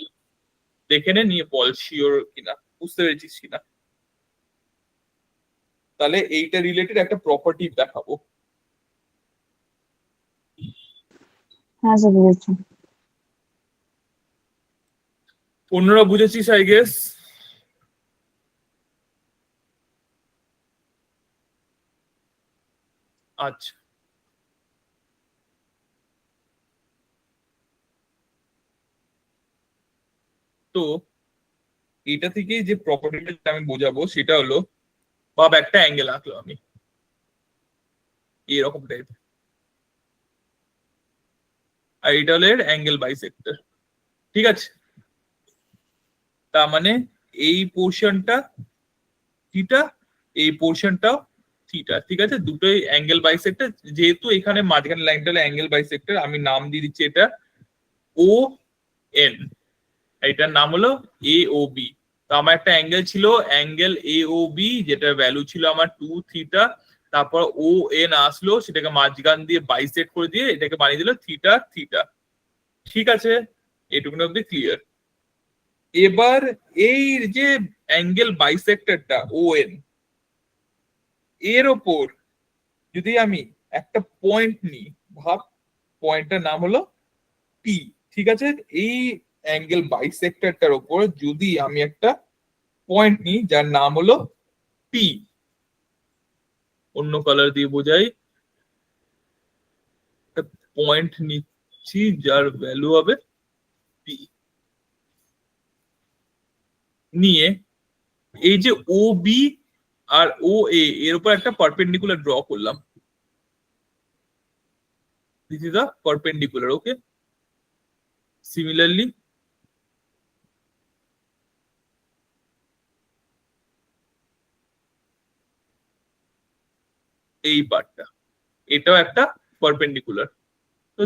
দেখে নে, নিয়ে বল শিওর কিনা, বুঝতে পেরেছিস কিনা। তাহলে এইটা রিলেটেড একটা প্রপার্টি দেখাবো। হ্যাঁ স্যার বুঝেছি। অন্যরা বুঝেছিস আই গেস। আচ্ছা, তো এটা থেকে যে প্রপার্টিটা আমি বোঝাবো সেটা হলো, ভাব একটা অ্যাঙ্গেল আঁকলো আমি এরকম টাইপ, আর এটা হলো এর অ্যাঙ্গেল বাইসেক্টর, ঠিক আছে। তার মানে এই পোর্শনটা থিটা, এই পোর্শনটাও থিটা, ঠিক আছে, দুটোই অ্যাঙ্গেল বাইসেক্টর। যেহেতু এখানে মাঝখানে লাইনটা হলো অ্যাঙ্গেল বাইসেক্টর, আমি নাম দিয়ে দিচ্ছি এটা ও এন, এটার নাম হলো এ ও বি। তো আমার একটা অ্যাঙ্গেল ছিল অ্যাঙ্গেল এ ও বি, যেটা ভ্যালু ছিল আমার 2θ, তারপর ও এন আসলো, সেটাকে মাঝখান দিয়ে বাইসেক্ট করে দিয়ে এটাকে বানিয়ে দিল থিটা থিটা, ঠিক আছে। এটুকুন অব্দি ক্লিয়ার। এবার এই যে অ্যাঙ্গেল বাইসেক্টরটা ও এন, এর ওপর যদি আমি একটা পয়েন্ট নিই, ভাব পয়েন্টটার নাম হলো পি, ঠিক আছে। এই অ্যাঙ্গেল বাইসেক্টরটার উপর যদি আমি একটা পয়েন্ট নিই যার নাম হলো পি, অন্য কালার দিয়ে বোঝাই, একটা পয়েন্ট নিচ্ছি যার ভ্যালু হবে পি, নিয়ে এই যে ও বি আর ও এ এর উপর একটা পারপেন্ডিকুলার ড্র করলাম। This is a perpendicular, okay. Similarly এই পার্টটা, এটাও একটা পারপেন্ডিকুলার। তো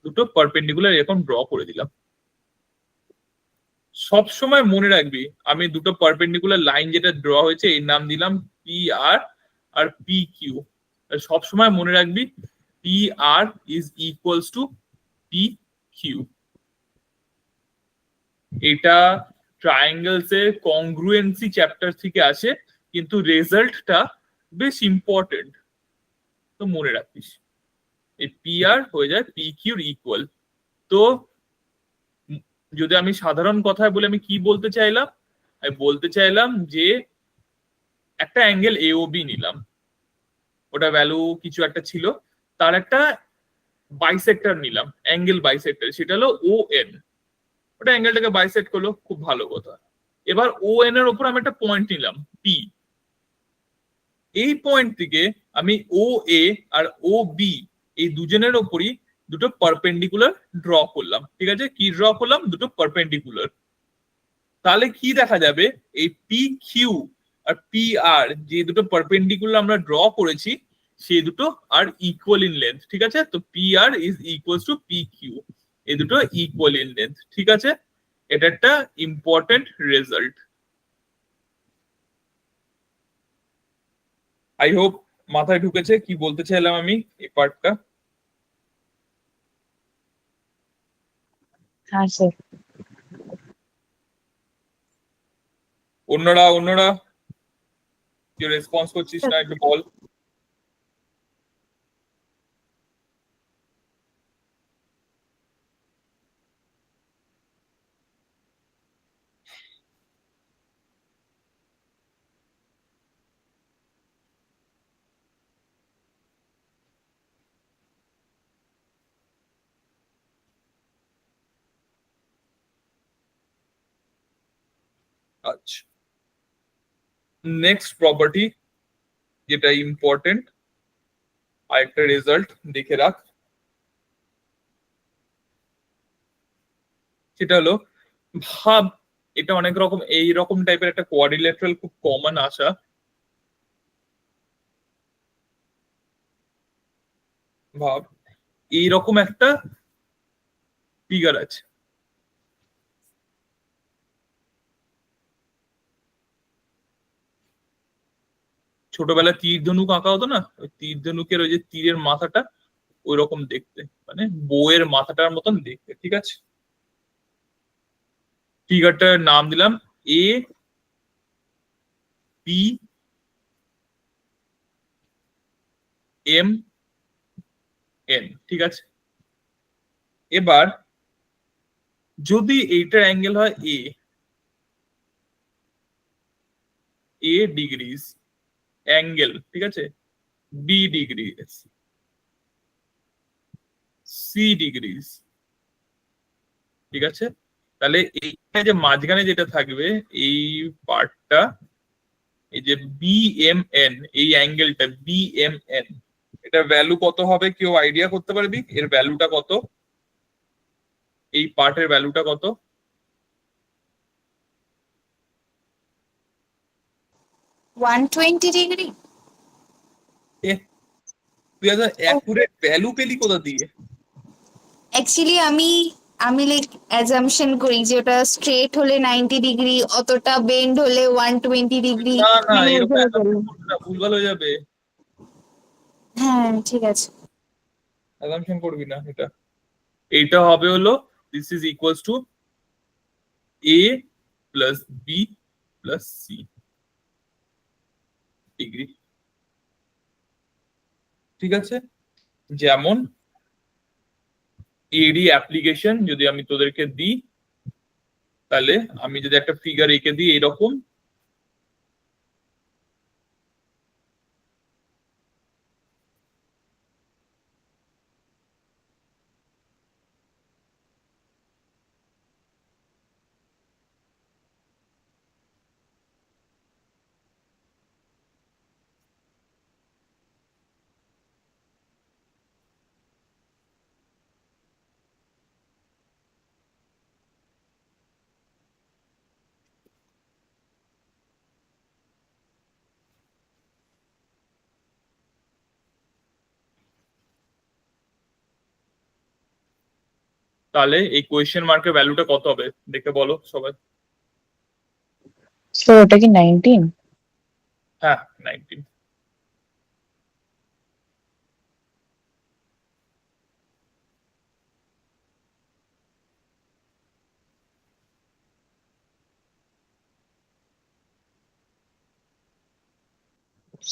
দুটো পারপেন্ডিকুলার এরকম ড্র করে দিলাম। সব সময় মনে রাখবি আমি দুটো পারপেন্ডিকুলার লাইন যেটা ড্র হয়েছে এর নাম দিলাম পি আর আর পি কিউ। সব সময় মনে রাখবি P R is equals to P Q. এটা ট্রায়াঙ্গেলস এর কংগ্রুয়েন্সি চ্যাপ্টার থেকে আসে, কিন্তু রেজাল্টটা বেশ ইম্পর্টেন্ট, তো মনে রাখিস এই পি আর হয়ে যায় পি কিউর ইকুয়াল। তো যদি আমি সাধারণ কথায় বলে আমি কি বলতে চাইলাম, আমি বলতে চাইলাম যে একটা অ্যাঙ্গেল এ ও বি নিলাম, ওটা ভ্যালু কিছু একটা ছিল, তার একটা বাইসেক্টর নিলাম, অ্যাঙ্গেল বাইসেক্টর, সেটা হলো ও এন, ওটা অ্যাঙ্গেলটাকে বাইসেক্ট করলো, খুব ভালো কথা। এবার ও এন এর উপর আমি একটা পয়েন্ট নিলাম পি, এই পয়েন্ট থেকে আমি ও এ আর ও বি এই দুজনের ওপরই দুটো পারপেন্ডিকুলার ড্র করলাম। ঠিক আছে, কি ড্র করলাম? দুটো পারপেন্ডিকুলার। তাহলে কি দেখা যাবে, এই পি কিউ আর পি আর যে দুটো পারপেন্ডিকুলার আমরা ড্র করেছি সেই দুটো আর ইকুয়াল ইন লেন্থ। ঠিক আছে, তো P R is equals to P Q, এই দুটো ইকুয়াল ইন লেন্থ। ঠিক আছে, এটা একটা ইম্পর্টেন্ট রেজাল্ট। আই হোপ মাথায় ঢুকেছে কি বলতে চাইলাম আমি এই পার্টটা। হ্যাঁ স্যার। অন্যরা অন্যরা কেউ রেসপন্স করছিস না, একটু বল। আচ্ছা, নেক্সট প্রপার্টি যেটা ইম্পর্টেন্ট, আরেকটা রেজাল্ট দেখে রাখ, সেটা হলো ভাব, এটা অনেক রকম এই রকম টাইপের একটা কোয়াড্রিল্যাটারাল খুব কমন আসা। ভাব এইরকম একটা ফিগার আছে, ছোটবেলায় তীর ধনুক আঁকা হতো না, ওই তীর ধনুকের ওই যে তীরের মাথাটা ওই রকম দেখতে, মানে বউয়ের মাথাটার মতন দেখতে। ঠিক আছে, ফিগারটার নাম দিলাম এ পি এম এন। ঠিক আছে, এবার যদি এইটার অ্যাঙ্গেল হয় এ ডিগ্রিজ অ্যাঙ্গেল, ঠিক আছে, বি ডিগ্রিজ, সি ডিগ্রিজ। ঠিক আছে, তাহলে এইখানে যে মাঝখানে যেটা থাকবে এই পার্টটা, এই যে বি এম এন, এই অ্যাঙ্গেলটা বি এম এন, এটা ভ্যালু কত হবে কেউ আইডিয়া করতে পারবি? এর ভ্যালুটা কত, এই পার্টের ভ্যালুটা কত? 120 ডিগ্রি। এ, তুই এত অ্যাকুরেট ভ্যালু পেলি কোথা দিয়ে? অ্যাকচুয়ালি আমি আমি লাইক অ্যাজাম্পশন করি যে ওটা স্ট্রেট হলে 90 ডিগ্রি, অতটা বেন্ড হলে 120 ডিগ্রি, না না, মানে এরকম ওইভাবে করি। assumption করবি না, ভুলভাল হয়ে যাবে। হ্যাঁ ঠিক আছে। অ্যাসাম্পশন করবি না, এটা এইটা হবে হলো this is equals to A plus B plus C degree. ঠিক আছে, যেমন এডি অ্যাপ্লিকেশন যদি আমি তোদেরকে দিই, তাহলে আমি যদি একটা ফিগার এঁকে দিই এরকম, তাহলে এই কোয়েশ্চেন মার্কের ভ্যালুটা কত হবে দেখে বলো সবাই। স্যার ওটা কি 19? হ্যাঁ 19।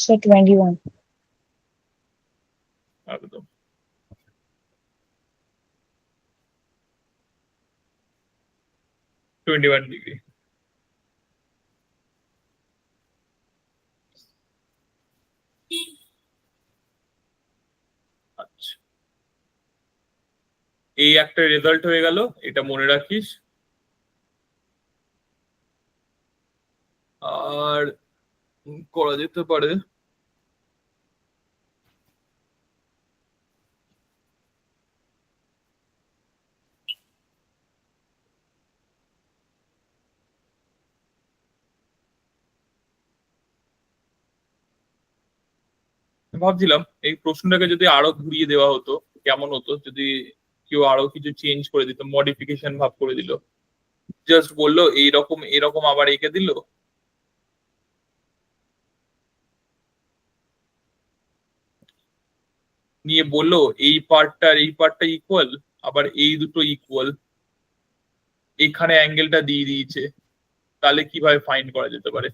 স্যার 21। একদম। Twenty one degree. আচ্ছা, এই একটা রেজাল্ট হয়ে গেল, এটা মনে রাখিস। আর করা যেতে পারে, ভাবছিলাম এই প্রশ্নটাকে যদি আরো ঘুরিয়ে দেওয়া হতো কেমন হতো, যদি কেউ আরো কিছু চেঞ্জ করে দিত, মডিফিকেশন ভাব করে দিল, জাস্ট বললো এইরকম এরকম আবার এঁকে দিল, নিয়ে বললো এই পার্টটা আর এই পার্টটা ইকুয়াল, আবার এই দুটো ইকুয়াল, এখানে অ্যাঙ্গেলটা দিয়ে দিয়েছে, তাহলে কিভাবে ফাইন্ড করা যেতে পারে?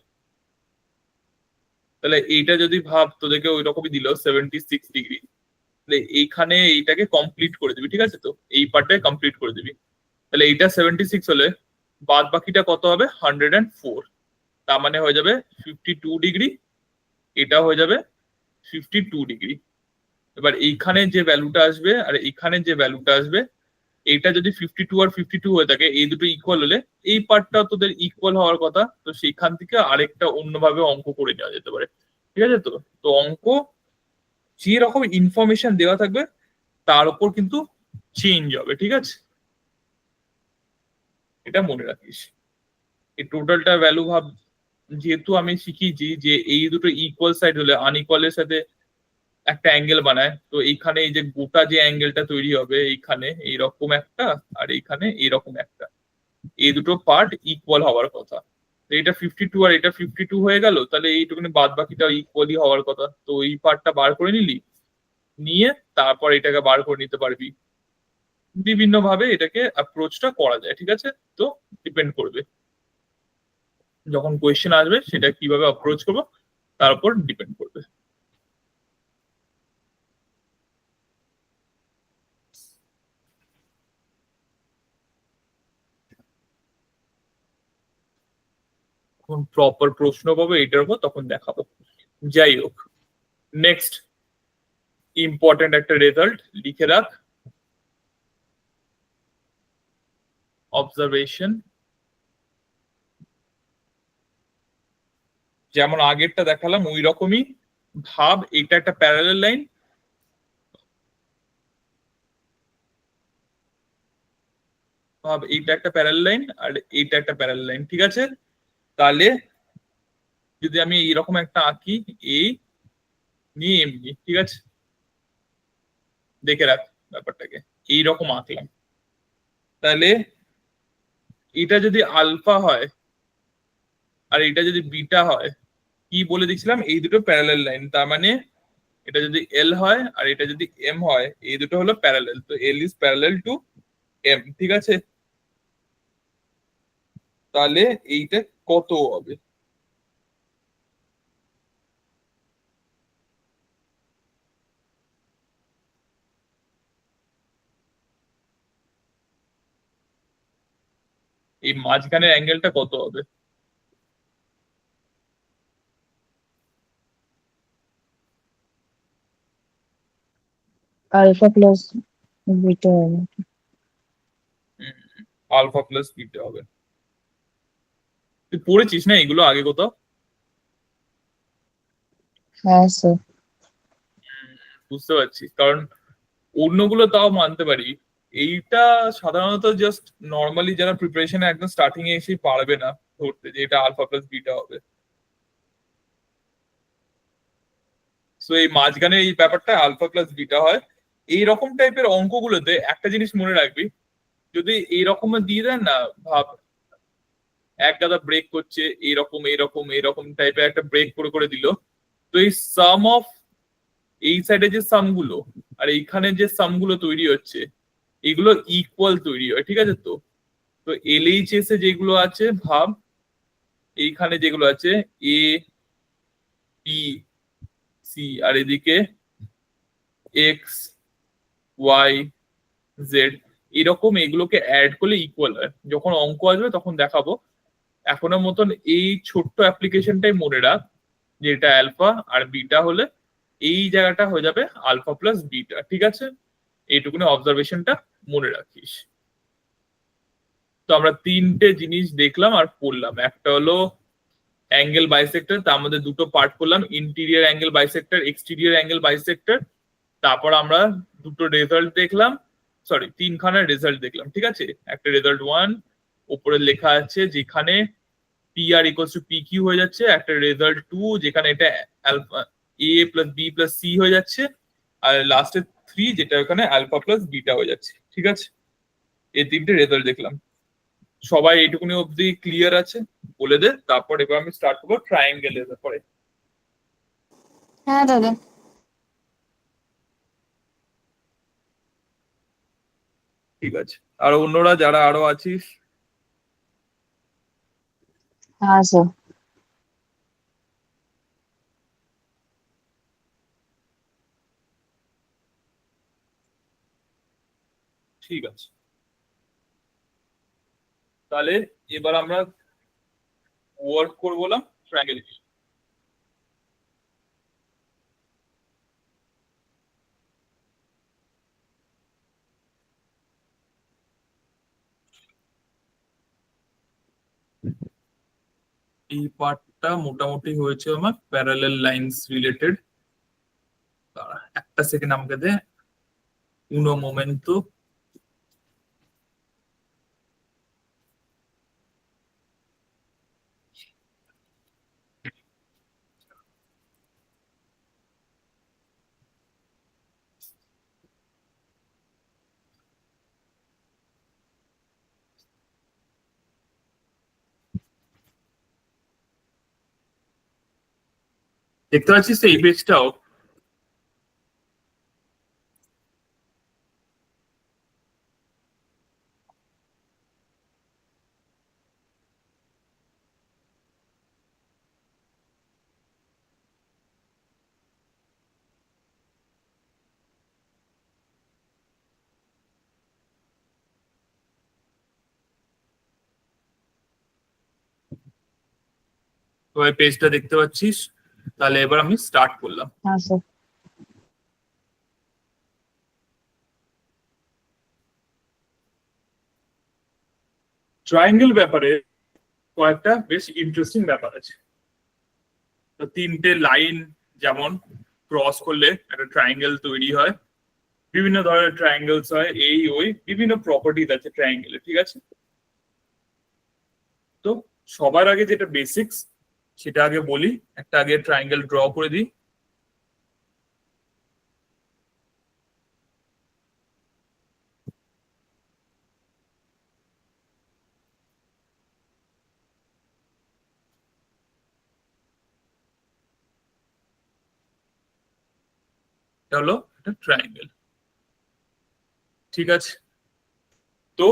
তাহলে এইটা যদি ভাব তোদেরকে ওই রকমই দিল 76 ডিগ্রি, তাহলে এইখানে এইটাকে কমপ্লিট করে দিবি, ঠিক আছে? তো এই পার্টটাকে কমপ্লিট করে দিবি, তাহলে এইটা 76 হলে বাদ বাকিটা কত হবে? 104। তার মানে হয়ে যাবে 52 ডিগ্রি, এটা হয়ে যাবে 52 ডিগ্রি। এবার এইখানে যে ভ্যালুটা আসবে আর এইখানে যে ভ্যালুটা আসবে, এইটা যদি 52 আর 52 হয়ে থাকে, এই দুটো ইকুয়াল হলে এই পার্টটা তোদের ইকুয়াল হওয়ার কথা, তো সেইখান থেকে আরেকটা অন্যভাবে অঙ্ক করে নেওয়া যেতে পারে, ঠিক আছে? তো তো অঙ্ক যে রকম ইনফরমেশন দেওয়া থাকবে তার উপর কিন্তু চেঞ্জ হবে, ঠিক আছে? এটা মনে রাখিস। এই টোটালটা ভ্যালু ভাব, যেহেতু আমি শিখিয়েছি যে এই দুটো ইকুয়াল সাইড হলে আনইকুয়ালের সাথে একটা অ্যাঙ্গেল বানায়, তো এইখানে এই যে গোটা যে অ্যাঙ্গেলটা তৈরি হবে এইখানে এইরকম একটা, আর এইখানে এইরকম একটা, এই দুটো পার্ট ইকুয়াল হওয়ার কথা। তো এটা 52 আর এটা 52 হয়ে গেল, তাহলে এইটুকুনি বাদ বাকিটা ইকুয়ালি হওয়ার কথা, তো এই পার্টটা বার করে নিলি, নিয়ে তারপর এটাকে বার করে নিতে পারবি। বিভিন্ন ভাবে এটাকে অ্যাপ্রোচটা করা যায়, ঠিক আছে? তো ডিপেন্ড করবে যখন কোয়েশ্চেন আসবে সেটা কিভাবে অ্যাপ্রোচ করবো তার উপর ডিপেন্ড করবে। যখন প্রপার প্রশ্ন পাবো এটার উপর তখন দেখাবো। যাই হোক, নেক্সট ইম্পর্টেন্ট একটা রেজাল্ট লিখে রাখ, অবজারভেশন। যেমন আগেরটা দেখালাম ওই রকমই ভাব, এটা একটা প্যারালাল লাইন, ভাব এইটা একটা প্যারালাল লাইন আর এইটা একটা প্যারালাল লাইন, ঠিক আছে? তাহলে যদি আমি এইরকম একটা আঁকি, এই নিয়ে এমনি, ঠিক আছে? দেখে রাখ ব্যাপারটাকে, এইরকম আঁকলাম, তাহলে এটা যদি আলফা হয় আর এটা যদি বিটা হয়, কি বলে দিচ্ছিলাম? এই দুটো প্যারালাল লাইন, তার মানে এটা যদি এল হয় আর এটা যদি এম হয়, এই দুটো হলো প্যারালাল, তো L is parallel to M, ঠিক আছে? তাহলে এইটা কত হবে? এই মাঝখানের অ্যাঙ্গেলটা কত হবে? আলফা প্লাস বিটা হবে। আলফা প্লাস বিটা হবে। তুই পড়েছিস না এগুলো আগে কোথাও? হ্যাঁ স্যার। বুঝতে পারছি, কারণ অন্যগুলো তাও মানতে পারি, এইটা সাধারণত জাস্ট নর্মালি যারা প্রিপারেশনে একদম স্টার্টিং এ এসে পারবে না ধরতে যে এটা আলফা প্লাস বিটা হবে। সো এই মাঝখানে এই ব্যাপারটা আলফা প্লাস বিটা হয়। এইরকম টাইপের অঙ্কগুলোতে একটা জিনিস মনে রাখবি, যদি এইরকম দিয়ে দেন না, ভাব এক গাদা ব্রেক করছে এইরকম এইরকম এইরকম টাইপের একটা ব্রেক করে করে দিল, তো এই সাম অফ এই সাইডে যে সাম গুলো আর এইখানে যে সাম গুলো তৈরি হচ্ছে এগুলো ইকুয়াল তৈরি হয়, ঠিক আছে? তো তো এলএইচএস এ যেগুলো আছে ভাব, এইখানে যেগুলো আছে এ বি সি আর এদিকে এক্স ওয়াই জেড, এরকম এগুলোকে অ্যাড করলে ইকুয়াল হয়। যখন অঙ্ক আসবে তখন দেখাবো, এখনো মতন এই ছোট্ট অ্যাপ্লিকেশনটাই মনে রাখ যে এটা অ্যালফা আর বিটা হলে এই জায়গাটা হয়ে যাবে আলফা প্লাস বিটা, ঠিক আছে? এইটুকুনি অবজারভেশনটা মনে রাখিস। তো আমরা তিনটে জিনিস দেখলাম আর পড়লাম, একটা হলো অ্যাঙ্গেল বাইসেক্টর, তার মধ্যে দুটো পার্ট করলাম, interior angle bisector, এক্সটিরিয়ার angle bisector. তারপর আমরা দুটো রেজাল্ট দেখলাম, সরি তিনখানা রেজাল্ট দেখলাম, ঠিক আছে? একটা রেজাল্ট 1 উপরে লেখা আছে যেখানে P R equals to P Q হয়ে যাচ্ছে, একটা রেজাল্ট 2 যেখানে এটা alpha A plus B plus C হয়ে যাচ্ছে, আর লাস্টে 3 যেটা ওখানে আলফা প্লাস বিটা হয়ে যাচ্ছে, ঠিক আছে? এই তিনটে রেজাল্ট দেখলাম। সবাই এইটুকুনি অবধি ক্লিয়ার আছে? বলে দে, তারপর এবার আমি স্টার্ট করবো ট্রায়াঙ্গেলের ব্যাপারে। হ্যাঁ দাদা। ঠিক আছে, আর অন্যরা যারা আরো আছিস? হ্যাঁ স্যার। ঠিক আছে, তাহলে এবার আমরা ওয়ার্ক করবো না ট্রায়াঙ্গেল। এই পার্টটা মোটামুটি হয়েছে আমার প্যারালাল লাইন্স রিলেটেড। একটা সেকেন্ড আমাকে দে, উনো মোমেন্টো। দেখতে পাচ্ছিস তো এই পেজটাও? তো এই পেজটা দেখতে পাচ্ছিস? তাহলে এবার আমি স্টার্ট করলাম। হ্যাঁ স্যার। ট্রায়াঙ্গেল ব্যাপারে কয়েকটা বেশ ইন্টারেস্টিং ব্যাপার আছে। তো তিনটে লাইন যেমন ক্রস করলে একটা ট্রায়াঙ্গেল তৈরি হয়, বিভিন্ন ধরনের ট্রায়াঙ্গেলস হয়, এই ওই বিভিন্ন প্রপার্টিজ আছে ট্রায়াঙ্গেলের, ঠিক আছে? তো সবার আগে যেটা বেসিক্স সেটা আগে বলি, একটা আগে ট্রায়াঙ্গেল ড্র করে দিই। এটা হলো একটা ট্রায়াঙ্গেল, ঠিক আছে? তো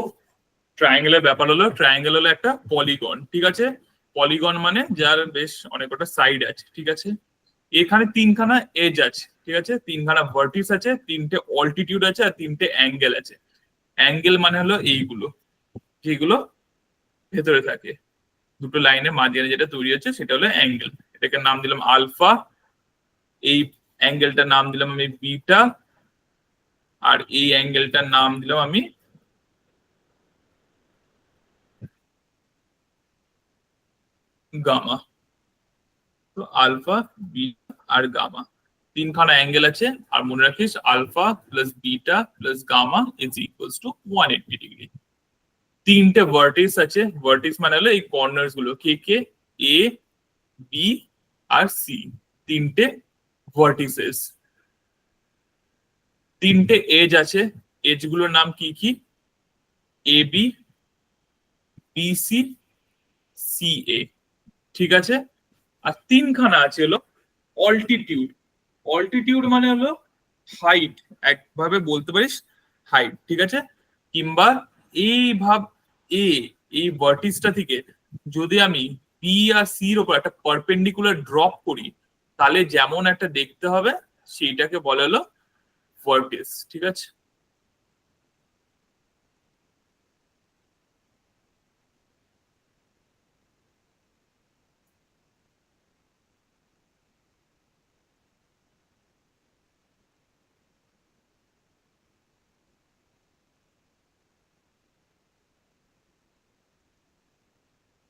ট্রায়াঙ্গেলের ব্যাপার হলো, ট্রায়াঙ্গেল হলো একটা পলিগন, ঠিক আছে? পলিগন মানে যার বেশ অনেক কটা সাইড আছে, ঠিক আছে? এখানে তিনখানা এজ আছে, ঠিক আছে? তিনখানা ভার্টিস আছে, তিনটে অল্টিটিউড আছে আর তিনটে অ্যাঙ্গেল আছে। অ্যাঙ্গেল মানে হলো এইগুলো, যেগুলো ভেতরে থাকে, দুটো লাইনের মাঝখানে যেটা তৈরি হচ্ছে সেটা হলো অ্যাঙ্গেল। এটাকে নাম দিলাম আলফা, এই অ্যাঙ্গেলটার নাম দিলাম আমি বিটা, আর এই অ্যাঙ্গেলটার নাম দিলাম আমি গামা। তো আলফা, বিটা আর গামা, তিনখানা অ্যাঙ্গেল আছে। আর মনে রাখিস alpha plus beta plus gamma is equals to 180 degree. তিনটে ভার্টিস আছে, ভার্টিস মানে হলো এই কর্নার্স গুলো কে কে, এ বি আর সি, তিনটে ভার্টিসেস। তিনটে এজ আছে, এজ গুলোর নাম কি কি, A B, B C, C A, ঠিক আছে। আর তিনখানা আছে হলো অল্টিটিউড। অল্টিটিউড মানে হলো হাইট, একভাবে বলতে পারিস হাইট, ঠিক আছে। কিংবা এই ভাব এ, এই ভার্টিসটা থেকে যদি আমি বি আর সির ওপর একটা পারপেন্ডিকুলার ড্রপ করি, তাহলে যেমন একটা দেখতে হবে সেইটাকে বলা হলো ভার্টিস, ঠিক আছে।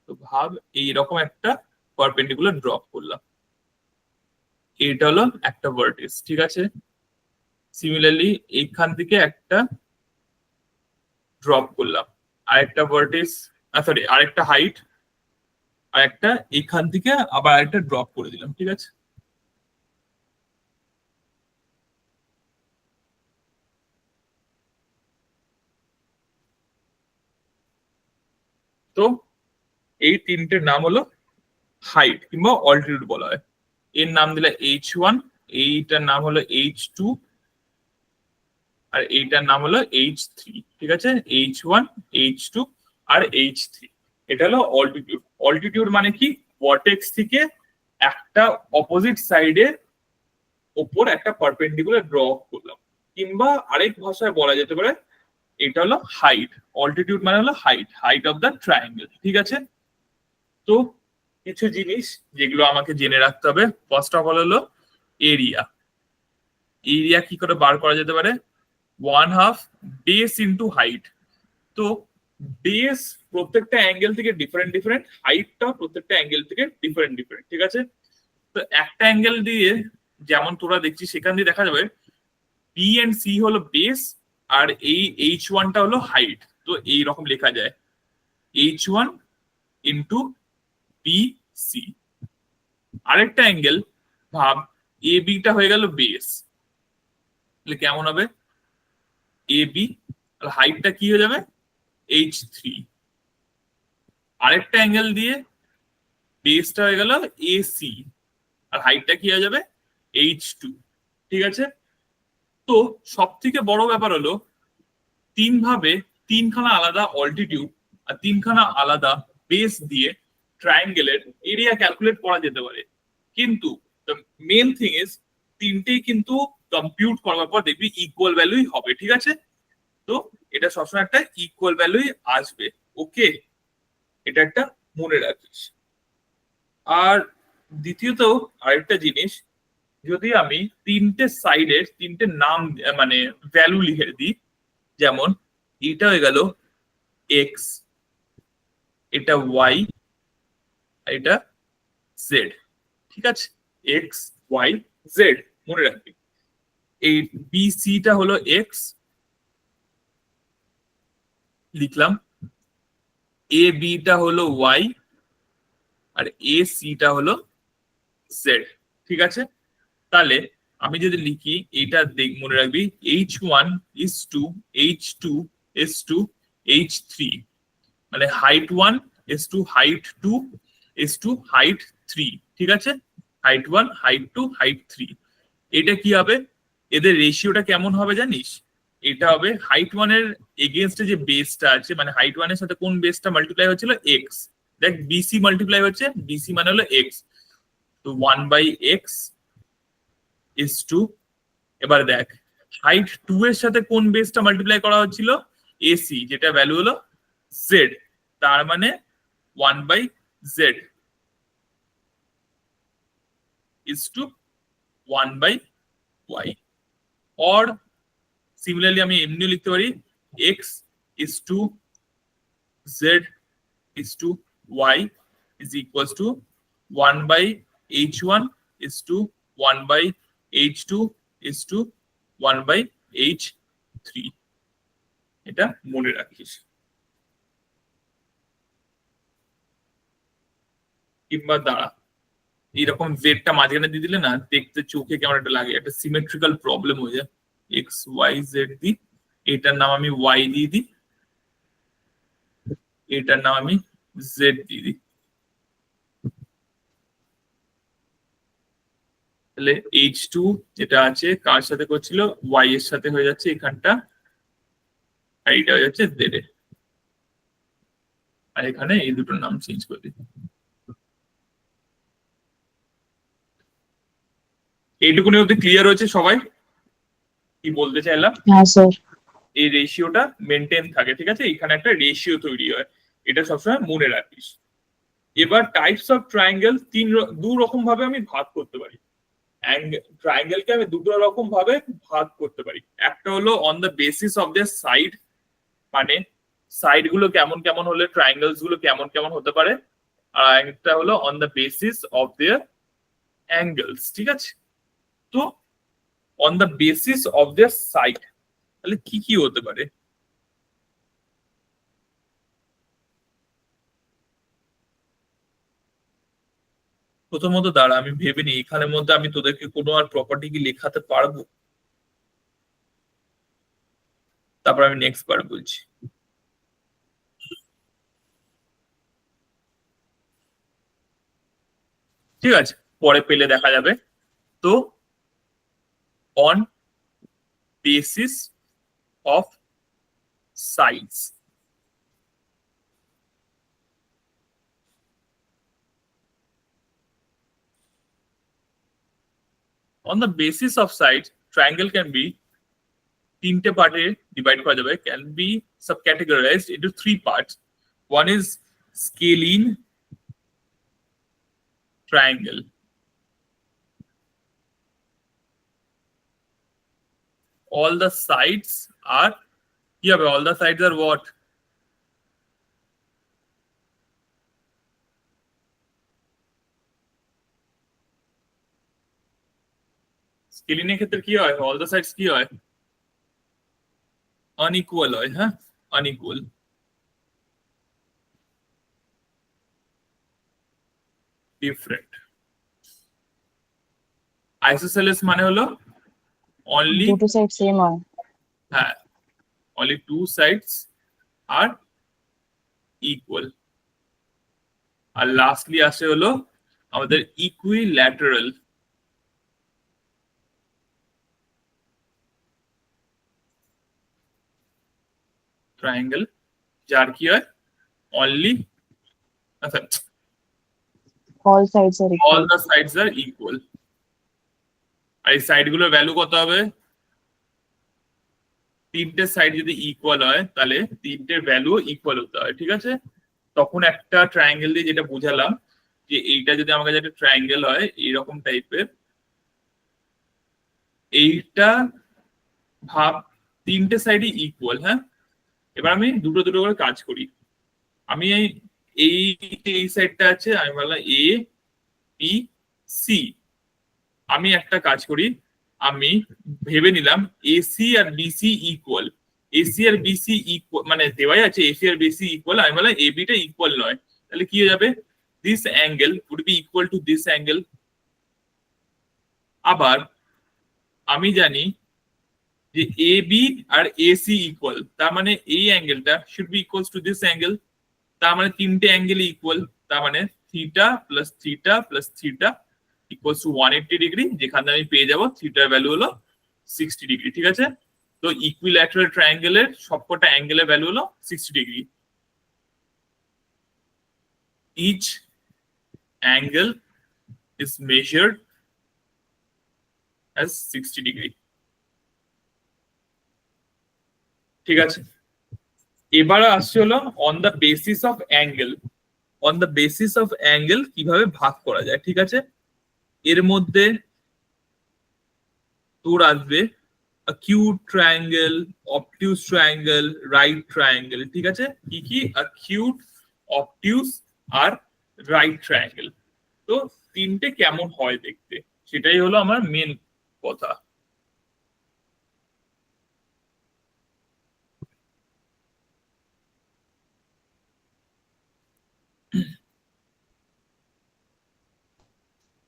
তো ভাব এইরকম একটা পারপেন্ডিকুলার ড্রপ করলাম, এটা হলো একটা ভার্টিস, ঠিক আছে। সিমিলারলি এইখান থেকে একটা ড্রপ করলাম, আরেকটা ভার্টিস, সরি আরেকটা হাইট, আর একটা এইখান থেকে আবার আরেকটা ড্রপ করে দিলাম, ঠিক আছে। তো এই তিনটের নাম হলো হাইট কিংবা অল্টিটিউড বলা হয়। এর নাম দিলে H1, এইটার নাম হলো H2, আর এইটার নাম হলো H3, ঠিক আছে। H1, H2 আর H3, এটা হলো অল্টিটিউড। অল্টিটিউড মানে কি, ভার্টেক্স থেকে একটা অপোজিট সাইডে ওপর একটা পারপেন্ডিকুলার ড্র করলাম, কিংবা আরেক ভাষায় বলা যেতে পারে এটা হলো হাইট। অল্টিটিউড মানে হলো height, height of the triangle, ঠিক আছে। তো কিছু জিনিস যেগুলো আমাকে জেনে রাখতে হবে, ফার্স্ট অফ অল হলো এরিয়া। এরিয়া কি করে বার করা যেতে পারে, 1/2 বেস ইন্টু হাইট। তো বেস প্রত্যেকটা অ্যাঙ্গেল থেকে ডিফারেন্ট ডিফারেন্ট, হাইটটা প্রত্যেকটা অ্যাঙ্গেল থেকে ডিফারেন্ট ডিফারেন্ট, ঠিক আছে। তো একটা অ্যাঙ্গেল দিয়ে যেমন তোরা দেখছিস সেখান দিয়ে দেখা যাবে বি এন্ড সি হলো বেস, আর এই H1টা হলো হাইট। তো এইরকম লেখা যায় H1 ইন্টু বি সি। আরেকটা অ্যাঙ্গেল ভাব এ বিটা হয়ে গেল বেস, তাহলে কেমন হবে, এ বি আর হাইটটা কি হয়ে যাবে H3। আরেকটা অ্যাঙ্গেল দিয়ে বেসটা হয়ে গেল AC, আর হাইটটা কি হয়ে যাবে H2, ঠিক আছে। তো সব থেকে বড় ব্যাপার হলো তিনখানা আলাদা অল্টিটিউড আর তিনখানা আলাদা বেস দিয়ে ট্রায়াঙ্গেলের এরিয়া ক্যালকুলেট করা যেতে পারে, কিন্তু মেন থিং ইজ তিনটেই কিন্তু কম্পিউট করার পর দেখবি ইকুয়াল ভ্যালুই হবে, ঠিক আছে। তো এটা সবসময় একটা ইকুয়াল ভ্যালুই আসবে, ওকে, এটা একটা মনে রাখিস। আর দ্বিতীয়ত আরেকটা জিনিস, যদি আমি তিনটে সাইডের তিনটে নাম মানে ভ্যালু লিখে দিই, যেমন এটা হয়ে গেল এক্স, এটা ওয়াই, এটা জেড, ঠিক আছে। এক্স ওয়াই জেড মনে রাখবি। এই বি সিটা হলো এক্স লিখলাম, এ বিটা হলো ওয়াই, আর এ সিটা হলো জেড, ঠিক আছে। তাহলে আমি যদি লিখি এটা মনে রাখবি H1 is to H2 is to H3, মানে height 1 is to height 2 is to height 3, ঠিক আছে। হাইট 1 হাইট 2 হাইট 3, এটা কি হবে, এদের রেশিওটা কেমন হবে জানিস, এটা হবে হাইট 1 এর এগেইনস্টে যে বেসটা আছে, মানে হাইট 1 এর সাথে কোন বেসটা মাল্টিপ্লাই হচ্ছিল এক্স, দেখ বিসি মাল্টিপ্লাই হচ্ছে, বিসি মানে হলো এক্স, তো 1/x is to, এবার দেখ হাইট 2 এর সাথে কোন বেসটা মাল্টিপ্লাই করা হচ্ছিল এসি, যেটা ভ্যালু হলো জেড, তার মানে 1/z is to 1/y, or similarly আমি এমনিও লিখতে পারি x is to z is to y is equals to 1/h1 is to 1/h2 is to 1/h3. এটা মনে রাখিস। কিংবা দাঁড়া, এইরকম জেডটা মাঝখানে দিয়ে দিলে না দেখতে চোখে কেমন একটা লাগে, একটা সিমেট্রিক্যাল প্রবলেম হয়ে যায়। এক্স ওয়াই জেড দি, এটার নাম আমি ওয়াই দিয়ে দিই, এটার নাম আমি জেড দিয়ে দিই। তাহলে H2 যেটা আছে কার সাথে করছিল, ওয়াই এর সাথে হয়ে যাচ্ছে এখানটা, আর এটা হয়ে যাচ্ছে জেড এ, আর এখানে এই দুটোর নাম চেঞ্জ করে দিই। এইটুকুনি অব্দি ক্লিয়ার হয়েছে সবাই? কি বলতে চাইলাম, হ্যাঁ স্যার। এই রেশিওটা মেনটেন থাকে, ঠিক আছে? এখানে একটা রেশিও তৈরি হয়, এটা সবসময় মনে রাখিস। এবার টাইপস অফ ট্রায়াঙ্গেল দু রকম ভাবে আমি ভাগ করতে পারি। ট্রায়াঙ্গেলকে আমি দুটো রকম ভাবে ভাগ করতে পারি। একটা হলো on the basis of the side, মানে সাইড গুলো কেমন কেমন হলে ট্রায়াঙ্গেলস গুলো কেমন কেমন হতে পারে, আর একটা হলো on the basis of their angles, ঠিক আছে? তো on the basis of their side তাহলে কি কি হতে পারে? প্রথমত দাঁড়া আমি ভেবে নিই, এখানের মধ্যে আমি তোদেরকে কোনো আর প্রপার্টি কি লেখাতে পারবো? তারপর আমি নেক্সট বার বলছি। ঠিক আছে, পরে পেলে দেখা যাবে। তো on basis of sides, on the basis of sides triangle can be তিনটে পার্টে ডিভাইড করা যাবে, can be subcategorized into three parts. One is scalene triangle, all the sides are কি হবে, all the sides are what? স্কেলিনের ক্ষেত্রে কি হয়, all the sides কি হয়, unequal হয়, হ্যাঁ unequal। ডিফারেন্ট। আইসোসেলেস মানে হলো অনলি দুটো সাইড সেম হয়। হ্যাঁ, only two sides are equal। আর লাস্টলি আসে হলো আমাদের ইকুইল্যাটারাল। ট্রায়াঙ্গেল যার কি হয় অনলি, আচ্ছা all sides are all the sides are equal. আর এই সাইড গুলোর ভ্যালু কত হবে, তিনটে সাইড যদি ইকুয়াল হয় তাহলে তিনটের ভ্যালু ইকুয়াল হতে হয়, ঠিক আছে? তখন একটা ট্রায়াঙ্গেল দিয়ে যেটা বুঝালাম যে এইটা যদি আমার কাছে একটা ট্রায়াঙ্গেল হয় এইরকম টাইপের, এইটা ভাব তিনটে সাইডই ইকুয়াল, হ্যাঁ? এবার আমি দুটো দুটো করে কাজ করি। আমি এই সাইডটা আছে, আমি বললাম এ বি সি। আমি একটা কাজ করি, আমি ভেবে নিলাম এসি আর বিসি ইকুয়াল। এসি আর বিসি ইকুয়াল মানে দেওয়াই আছে এসি আর বিসি ইকুয়াল, আমি বললাম এ বিটা ইকুয়াল নয়, তাহলে কি হয়ে যাবে, this angle would be equal to this angle. আবার আমি জানি যে এ বি আর এসি ইকুয়াল, তার মানে এই অ্যাঙ্গেলটা should be equals to this angle. তার মানে তিনটে অ্যাঙ্গেল ইকুয়াল, তার মানে theta plus theta plus theta equals to 180 degree, যেখানে আমি পেয়ে যাবো থিটার ভ্যালু হলো 60 ডিগ্রি, ঠিক আছে? তো ইকুইল্যাটারাল ট্রায়াঙ্গেলের সবকটা অ্যাঙ্গেলের ভ্যালু হলো 60 degree. Each angle is measured as 60 degree, ঠিক আছে? এবারে আসছে হলো on the basis of angle. On the basis of angle কিভাবে ভাগ করা যায়, ঠিক আছে। এর মধ্যে তোর আসবে acute triangle, obtuse triangle, right triangle, ঠিক আছে। কি কি? acute, obtuse আর right triangle। তো তিনটে কেমন হয় দেখতে, সেটাই হলো আমার মেন কথা।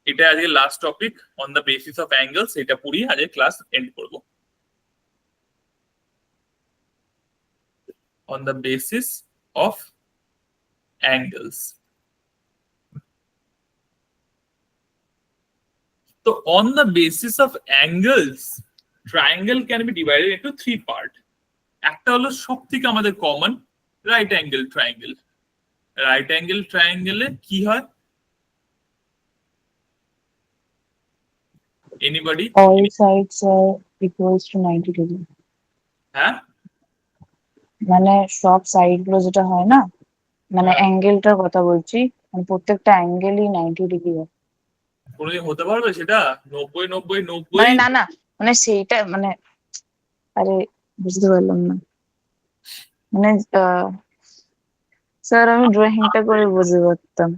এটা আজকে last topic on the basis of angles, এটা পড়িয়ে আজকে ক্লাস এন্ড করব। On the basis of angles. তো on the basis of angles, triangle can be divided into three part. একটা হলো সব থেকে আমাদের common right angle triangle. Right angle ট্রায়াঙ্গেলে কি হয়? Anybody? all sides are equals to 90 degree, হ্যাঁ, মানে সব সাইড গুলো যেটা হয় না, মানে হ্যাঁ। অ্যাঙ্গেলটার কথা বলছি, মানে প্রত্যেকটা অ্যাঙ্গেলই 90 ডিগ্রি হয়। কোনোদিন হতে পারবে সেটা 90-90-90? মানে না না, মানে সেইটা মানে, আরে বুঝতে পারলাম না, মানে স্যার আমি ড্রয়িংটা করে বুঝতে পারতাম,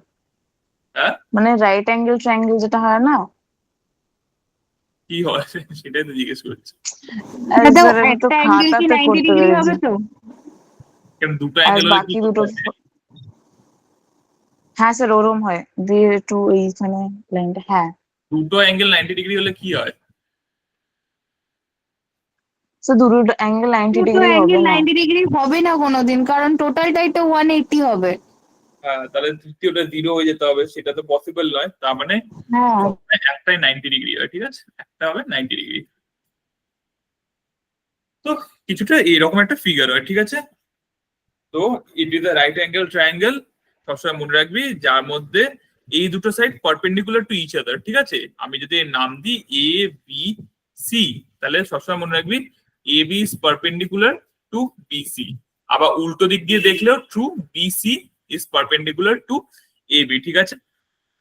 হ্যাঁ, মানে রাইট অ্যাঙ্গেল ট্রায়াঙ্গেল যেটা হয় না, কি হয় সেটাই তো জিজ্ঞেস করছি। আরে তো স্যার আমি তো একটা অ্যাঙ্গেল কি খাতাতে 90 করতে ডিগ্রি পেরেছি, হবে তো? কেন দুটো আর অ্যাঙ্গেল হলে কি বাকি দুটো, হ্যাঁ স্যার ওরম হয়, দিয়ে একটু এইখানে লাইনটা, হ্যাঁ দুটো অ্যাঙ্গেল 90 ডিগ্রি হলে কি হয়? স্যার দুটো অ্যাঙ্গেল 90 দুটো ডিগ্রি হবে অ্যাঙ্গেল না। 90 ডিগ্রি হবে না কোনোদিন, কারণ টোটালটাই তো 180 হবে। হ্যাঁ, তাহলে তৃতীয়টা 0 হয়ে যেতে হবে, সেটা তো পসিবল নয়। তার মানে হ্যাঁ, সবসময় একটাই 90 ডিগ্রি হয়, ঠিক আছে, একটা হবে 90 ডিগ্রি। তো কিছুটা এরকম একটা ফিগার হয়, ঠিক আছে। তো it is the right angle triangle, সবসময় মনে রাখবি, যার মধ্যে এই দুটো side perpendicular to each other, ঠিক আছে। আমি যদি এর নাম দিই এ বি সি, তাহলে সবসময় মনে রাখবি A B is perpendicular to B C. আবার উল্টো দিক দিয়ে দেখলেও true, B C is perpendicular to A B, ঠিক আছে।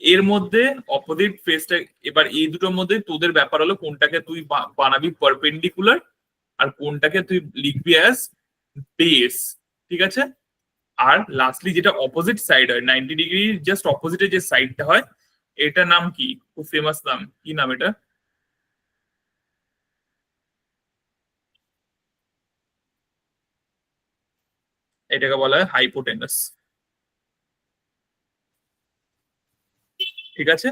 এর মধ্যে অপোজিট ফেসটা, এবার এই দুটোর মধ্যে তোদের ব্যাপার হলো কোনটাকে তুই বানাবি পারপেন্ডিকুলার আর কোনটাকে তুই লিখবি অ্যাজ বেস, ঠিক আছে। আর লাস্টলি যেটা অপোজিট সাইড হয় 90 ডিগ্রি জাস্ট অপোজিটে যে সাইডটা হয়, এটা নাম কি? খুব ফেমাস নাম, কি নাম এটা? এটাকে বলা হয় হাইপোটেনাস, ঠিক আছে।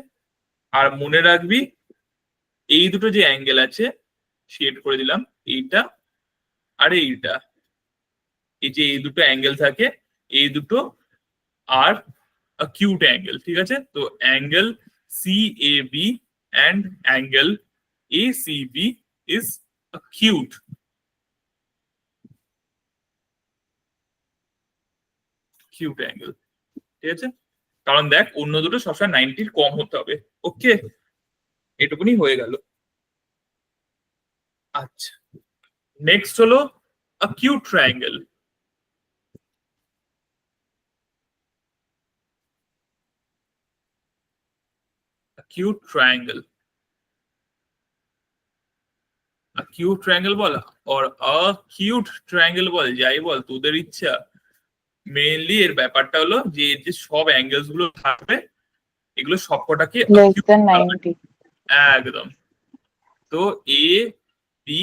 আর মনে রাখবি এই দুটো যে অ্যাঙ্গেল আছে, শেড করে দিলাম, এইটা আর এইটা, এই যে এই দুটো অ্যাঙ্গেল থাকে, এই দুটো আর acute অ্যাঙ্গেল, ঠিক আছে। তো angle CAB and angle ACB is acute, acute angle, ঠিক আছে। কারণ দেখ অন্য দুটো সবসময় 90 কম হতে হবে। ওকে, এটুকুনি হয়ে গেল। আচ্ছা, নেক্সট হলো acute triangle. acute triangle, acute triangle বল or acute ট্রায়াঙ্গেল বল, যাই বল তোদের ইচ্ছা। মেইনলি এর ব্যাপারটা হলো যে এর যে সব অ্যাঙ্গেলস গুলো থাকবে, এগুলো সবকটাকে লেস acute দেন বলা হয়। 90। একদম। তো এ বি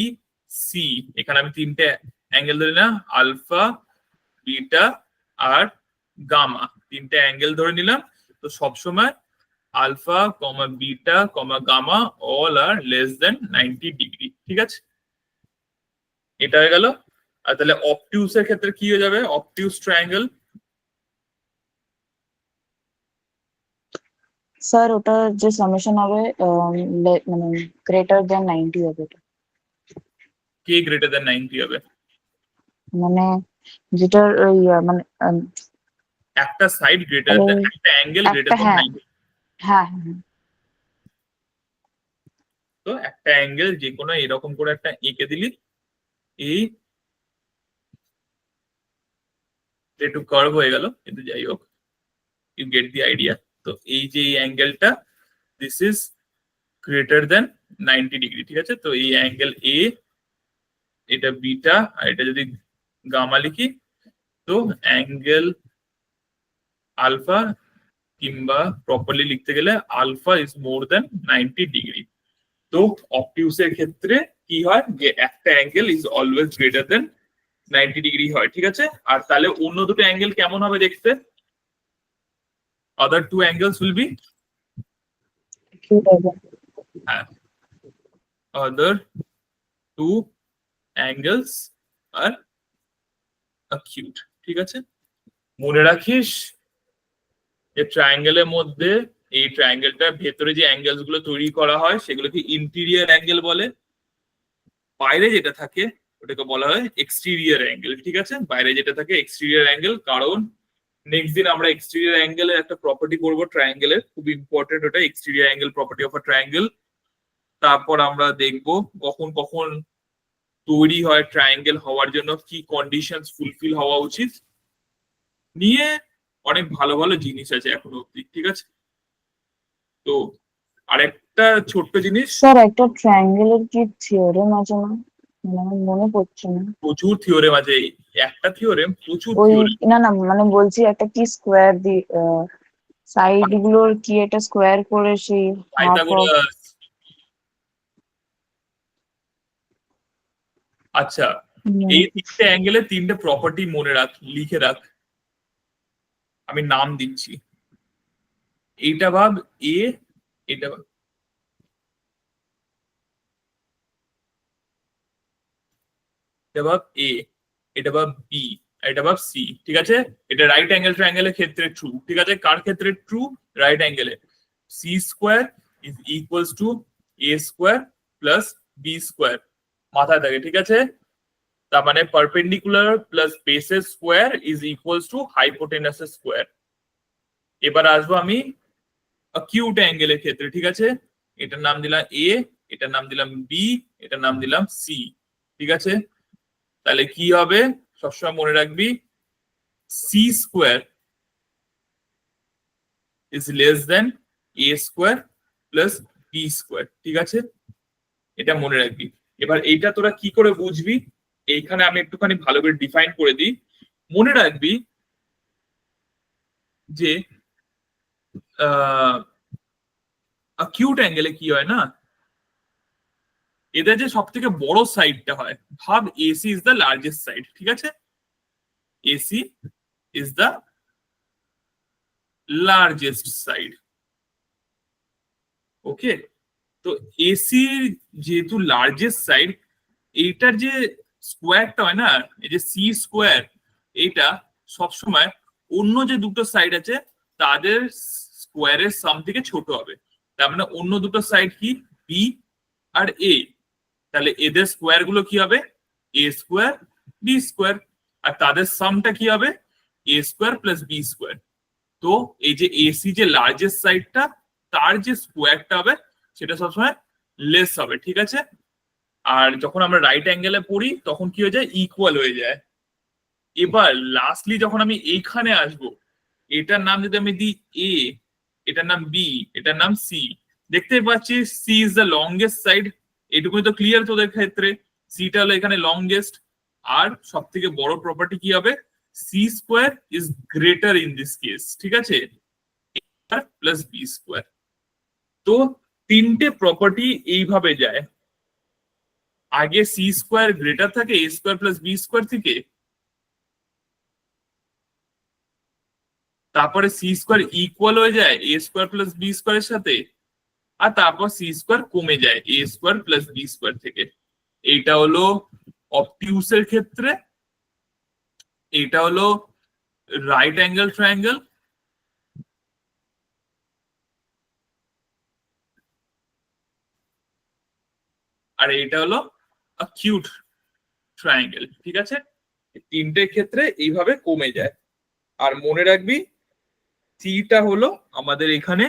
সি, এখানে আমি তিনটে অ্যাঙ্গেল ধরে না, আলফা, বিটা আর গামা, তিনটে অ্যাঙ্গেল ধরে নিলাম। তো সবসময় আলফা কমা বিটা কমা গামা অল আর লেস দেন 90 ডিগ্রি, ঠিক আছে। এটা হয়ে গেল। আর তাহলে অবটিউস এর ক্ষেত্রে কি হয়ে যাবে? অবটিউস ট্রায়াঙ্গেল, স্যার ওটা যে সামেশন হবে মানে গ্রেটার দেন 90 হবে ওটা। কে গ্রেটার দেন 90 হবে? মানে যেটার ওই মানে একটা সাইড গ্রেটার আরে দেন, একটা অ্যাঙ্গেল একটা, গ্রেটার দেন হ্যাঁ 90। হ্যাঁ হ্যাঁ, তো একটা অ্যাঙ্গেল যে কোনো এরকম করে একটা এঁকে দিলি, এই একটু কার্ভ হয়ে গেল, কিন্তু যাই হোক, ইউ গেট দি আইডিয়া। তো এই যে এই অ্যাঙ্গেলটা, this is greater than 90 degree, ঠিক আছে। তো এই অ্যাঙ্গেল এ, এটা বিটা, আর এটা যদি গামা লিখি, তো অ্যাঙ্গেল আলফা, কিংবা প্রপারলি লিখতে গেলে alpha is more than 90 degree. তো অবটিউসের ক্ষেত্রে কি হয়, যে একটা angle is always greater than 90 degree হয়, ঠিক আছে। আর তাহলে অন্য দুটো অ্যাঙ্গেল কেমন হবে দেখতে? আদার টু অ্যাঙ্গেলস উইল বি, হ্যাঁ, other two angles are acute, ঠিক আছে। মনে রাখিস যে ট্রায়াঙ্গেলের মধ্যে, এই ট্রায়াঙ্গেলটার ভেতরে যে অ্যাঙ্গেলস গুলো তৈরি করা হয় সেগুলোকে ইন্টেরিয়র অ্যাঙ্গেল বলে, বাইরে যেটা থাকে ওটাকে বলা হয় এক্সটেরিয়র অ্যাঙ্গেল, ঠিক আছে। বাইরে যেটা থাকে এক্সটেরিয়র অ্যাঙ্গেল, কারণ নেক্সট দিন আমরা এক্সটেরিয়র অ্যাঙ্গেলের একটা প্রপার্টি করবো ট্রায়াঙ্গেলের, খুব ইম্পর্টেন্ট ওটা, exterior angle property of a triangle. তারপর আমরা দেখবো কখন কখন তৈরি হয় ট্রায়াঙ্গেল হওয়ার জন্য কি কন্ডিশনস ফুলফিল হওয়া উচিত, নিয়ে অনেক ভালো ভালো জিনিস আছে এখনো অব্দি, ঠিক আছে। তো আরেকটা ছোট্ট জিনিস, স্যার একটা ট্রায়াঙ্গেলের কি থিওরেম আছে না? মানে আমার মনে পড়ছে না। প্রচুর থিওরেম আছে, একটা থিওরেম প্রচুর ওই থিওরেম। না না, মানে বলছি একটা কি স্কোয়ার দি সাইড গুলোর কি একটা স্কোয়ার করে সেই হাফ অফ। পাইথাগোরাস, আচ্ছা, এই তিনটে অ্যাঙ্গেলের তিনটে প্রপার্টি মনে রাখ, লিখে রাখ, আমি নাম দিচ্ছি। এইটা ভাব এ, এটা ভাব, এটা ভাব এ, এটা ভাব বি, এটা ভাব সি, ঠিক আছে। এটা রাইট অ্যাঙ্গেল ট্রায়াঙ্গেলের ক্ষেত্রে ট্রু, ঠিক আছে। কার ক্ষেত্রে ট্রু? রাইট অ্যাঙ্গেলে। C square is equals to A square plus B square, মাথায় থাকে, ঠিক আছে। তার মানে পারপেন্ডিকুলার প্লাস বেসের স্কোয়ার ইজ ইকুয়ালস টু হাইপোটেনাসের স্কোয়ার। এবার আসবো আমি অ্যাকিউট অ্যাঙ্গেলের ক্ষেত্রে, ঠিক আছে। এটার নাম দিলাম এ, এটার নাম দিলাম বি, এটার নাম দিলাম সি, ঠিক আছে। তাহলে কি হবে, সবসময় মনে রাখবি, C square is less than A square plus B square, ঠিক আছে। এটা মনে রাখবি। এবার এইটা তোরা কি করে বুঝবি, এইখানে আমি একটুখানি ভালো করে ডিফাইন করে দিই। মনে রাখবি যে অ্যাকিউট অ্যাঙ্গেলে কি হয় না, এদের যে সব থেকে বড় সাইডটা হয়, ভাব AC is the largest side, ঠিক আছে। AC is the largest side, okay. তো এসি যেহেতু লার্জেস্ট সাইড, এইটার যে স্কোয়ারটা হয় না, এই যে সি স্কোয়ার, এইটা সবসময় অন্য যে দুটো সাইড আছে তাদের স্কোয়ারের সাম থেকে ছোট হবে। তার মানে অন্য দুটো সাইড কি, বি আর এ, তাহলে এদের স্কোয়ার গুলো কি হবে, এ স্কোয়ার বি স্কোয়ার, আর তাদের সামটা কি হবে, এ স্কোয়ার প্লাস বি স্কোয়ার। তো এই যে এসি যে লার্জেস্ট সাইডটা, তার যে স্কোয়ারটা হবে সেটা সবসময় লেস হবে, ঠিক আছে। আর যখন আমরা রাইট অ্যাঙ্গেলে পড়ি তখন কি হয়ে যায়, ইকুয়াল হয়ে যায়। এবার লাস্টলি যখন আমি এইখানে আসবো, এটার নাম যদি আমি দিই এ, এটার নাম বি, এটার নাম সি, দেখতে পাচ্ছিস C is the longest side, এটুকুই তো ক্লিয়ার তোদের ক্ষেত্রে। সিটা হলো এখানে লংগেস্ট, আর সব থেকে বড় প্রপার্টি কি হবে, C square is greater in this case, ঠিক আছে, প্লাস বি স্কোয়ার। তো তিনটে প্রপার্টি এইভাবে যায়, আগে সি স্কোয়ার গ্রেটার থাকে এ স্কোয়ার প্লাস বি স্কোয়ার থেকে, তারপরে সি স্কোয়ার ইকুয়াল হয়ে যায় এ স্কোয়ার প্লাস বি স্কোয়ারের সাথে, আর তারপর সি স্কোয়ার কমে যায় এ স্কোয়ার প্লাস বি স্কোয়ার থেকে। এইটা হলো অবটিউসের ক্ষেত্রে, এইটা হলো রাইট অ্যাঙ্গেল ট্রায়াঙ্গেল, আর এইটা হলো অ্যাকিউট ট্রায়াঙ্গেল, ঠিক আছে। তিনটে ক্ষেত্রে এইভাবে কমে যায়। আর মনে রাখবি সিটা হলো আমাদের এখানে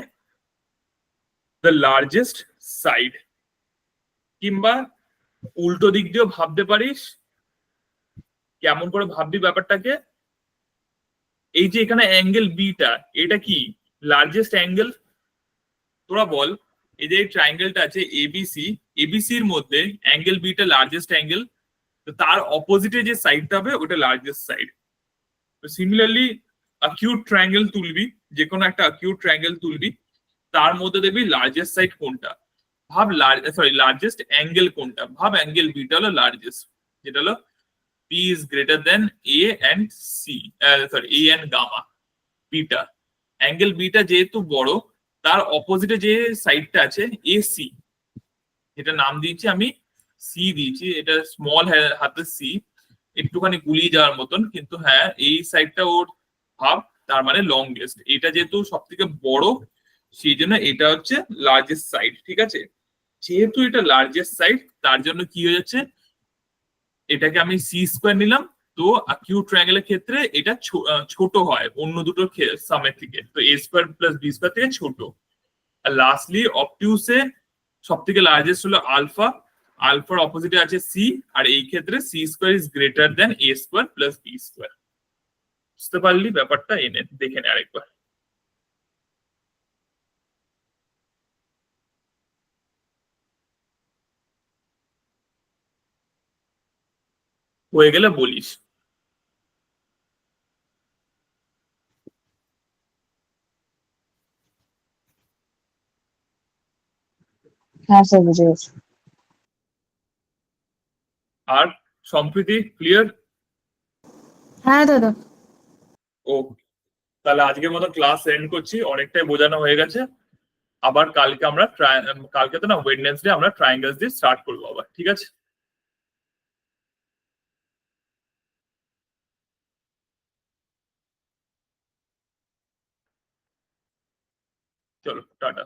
দ্য লার্জেস্ট সাইড, কিংবা উল্টো দিক দিয়েও ভাবতে পারিস। কেমন করে ভাববি ব্যাপারটাকে, এই যে এখানে অ্যাঙ্গেল বিটা, এটা কি লার্জেস্ট অ্যাঙ্গেল? তোরা বল, এই যে ট্রায়াঙ্গেলটা আছে এবিসি, এবিসি এর মধ্যে অ্যাঙ্গেল বিটা লার্জেস্ট অ্যাঙ্গেল, তো তার অপোজিটে যে সাইডটা হবে ওটা লার্জেস্ট সাইড। তো সিমিলারলি অ্যাকিউট ট্রায়াঙ্গেল তুলবি, যে কোনো একটা অ্যাকিউট ট্রায়াঙ্গেল তুলবি, তার মধ্যে দেখবি লার্জেস্ট সাইড কোনটা, ভাব লার্জেস্ট অ্যাঙ্গেল কোনটা, ভাব অ্যাঙ্গেল বিটা হলো লার্জেস্ট, যেটা হলো P is greater than A and C, A and gamma, beta. Angle beta যেহেতু বড়, তার অপোজিটে যে সাইডটা আছে এ সি, যেটা নাম দিয়েছি আমি সি দিয়েছি, এটা স্মল হাতের সি, একটুখানি গুলিয়ে যাওয়ার মতন, কিন্তু হ্যাঁ এই সাইডটা ওর ভাব, তার মানে লংগেস্ট, এটা যেহেতু সব থেকে বড় সেই জন্য এটা হচ্ছে লার্জেস্ট সাইড। ঠিক আছে, যেহেতু এটা লার্জেস্ট সাইড তার জন্য কি হয়ে যাচ্ছে, এটাকে আমি সি স্কোয়ার নিলাম। তো অ্যাকিউট ট্রায়াঙ্গেলের ক্ষেত্রে এটা ছোট হয় অন্য দুটোর সামের থেকে, তো এ স্কোয়ার প্লাস বি স্কোয়ার থেকে ছোট। আর লাস্টলি অবটিউসে সব থেকে লার্জেস্ট হলো আলফা, আলফার অপোজিটে আছে সি, আর এই ক্ষেত্রে C square is greater than A square plus B square. বুঝতে পারলি ব্যাপারটা? এনে দেখে নে আরেকবার। হয়ে গেলে বলিস। হ্যাঁ স্যার, বুঝে গেছি। আর সম্প্রীতি ক্লিয়ার? হ্যাঁ দাদা। ও, তাহলে আজকের মতো ক্লাস এন্ড করছি, অনেকটাই বোঝানো হয়ে গেছে। আবার কালকে আমরা কালকে তো না, ওয়েডনেসডে আমরা ট্রায়াঙ্গেলস দিয়ে স্টার্ট করবো আবার, ঠিক আছে? চলো টাটা।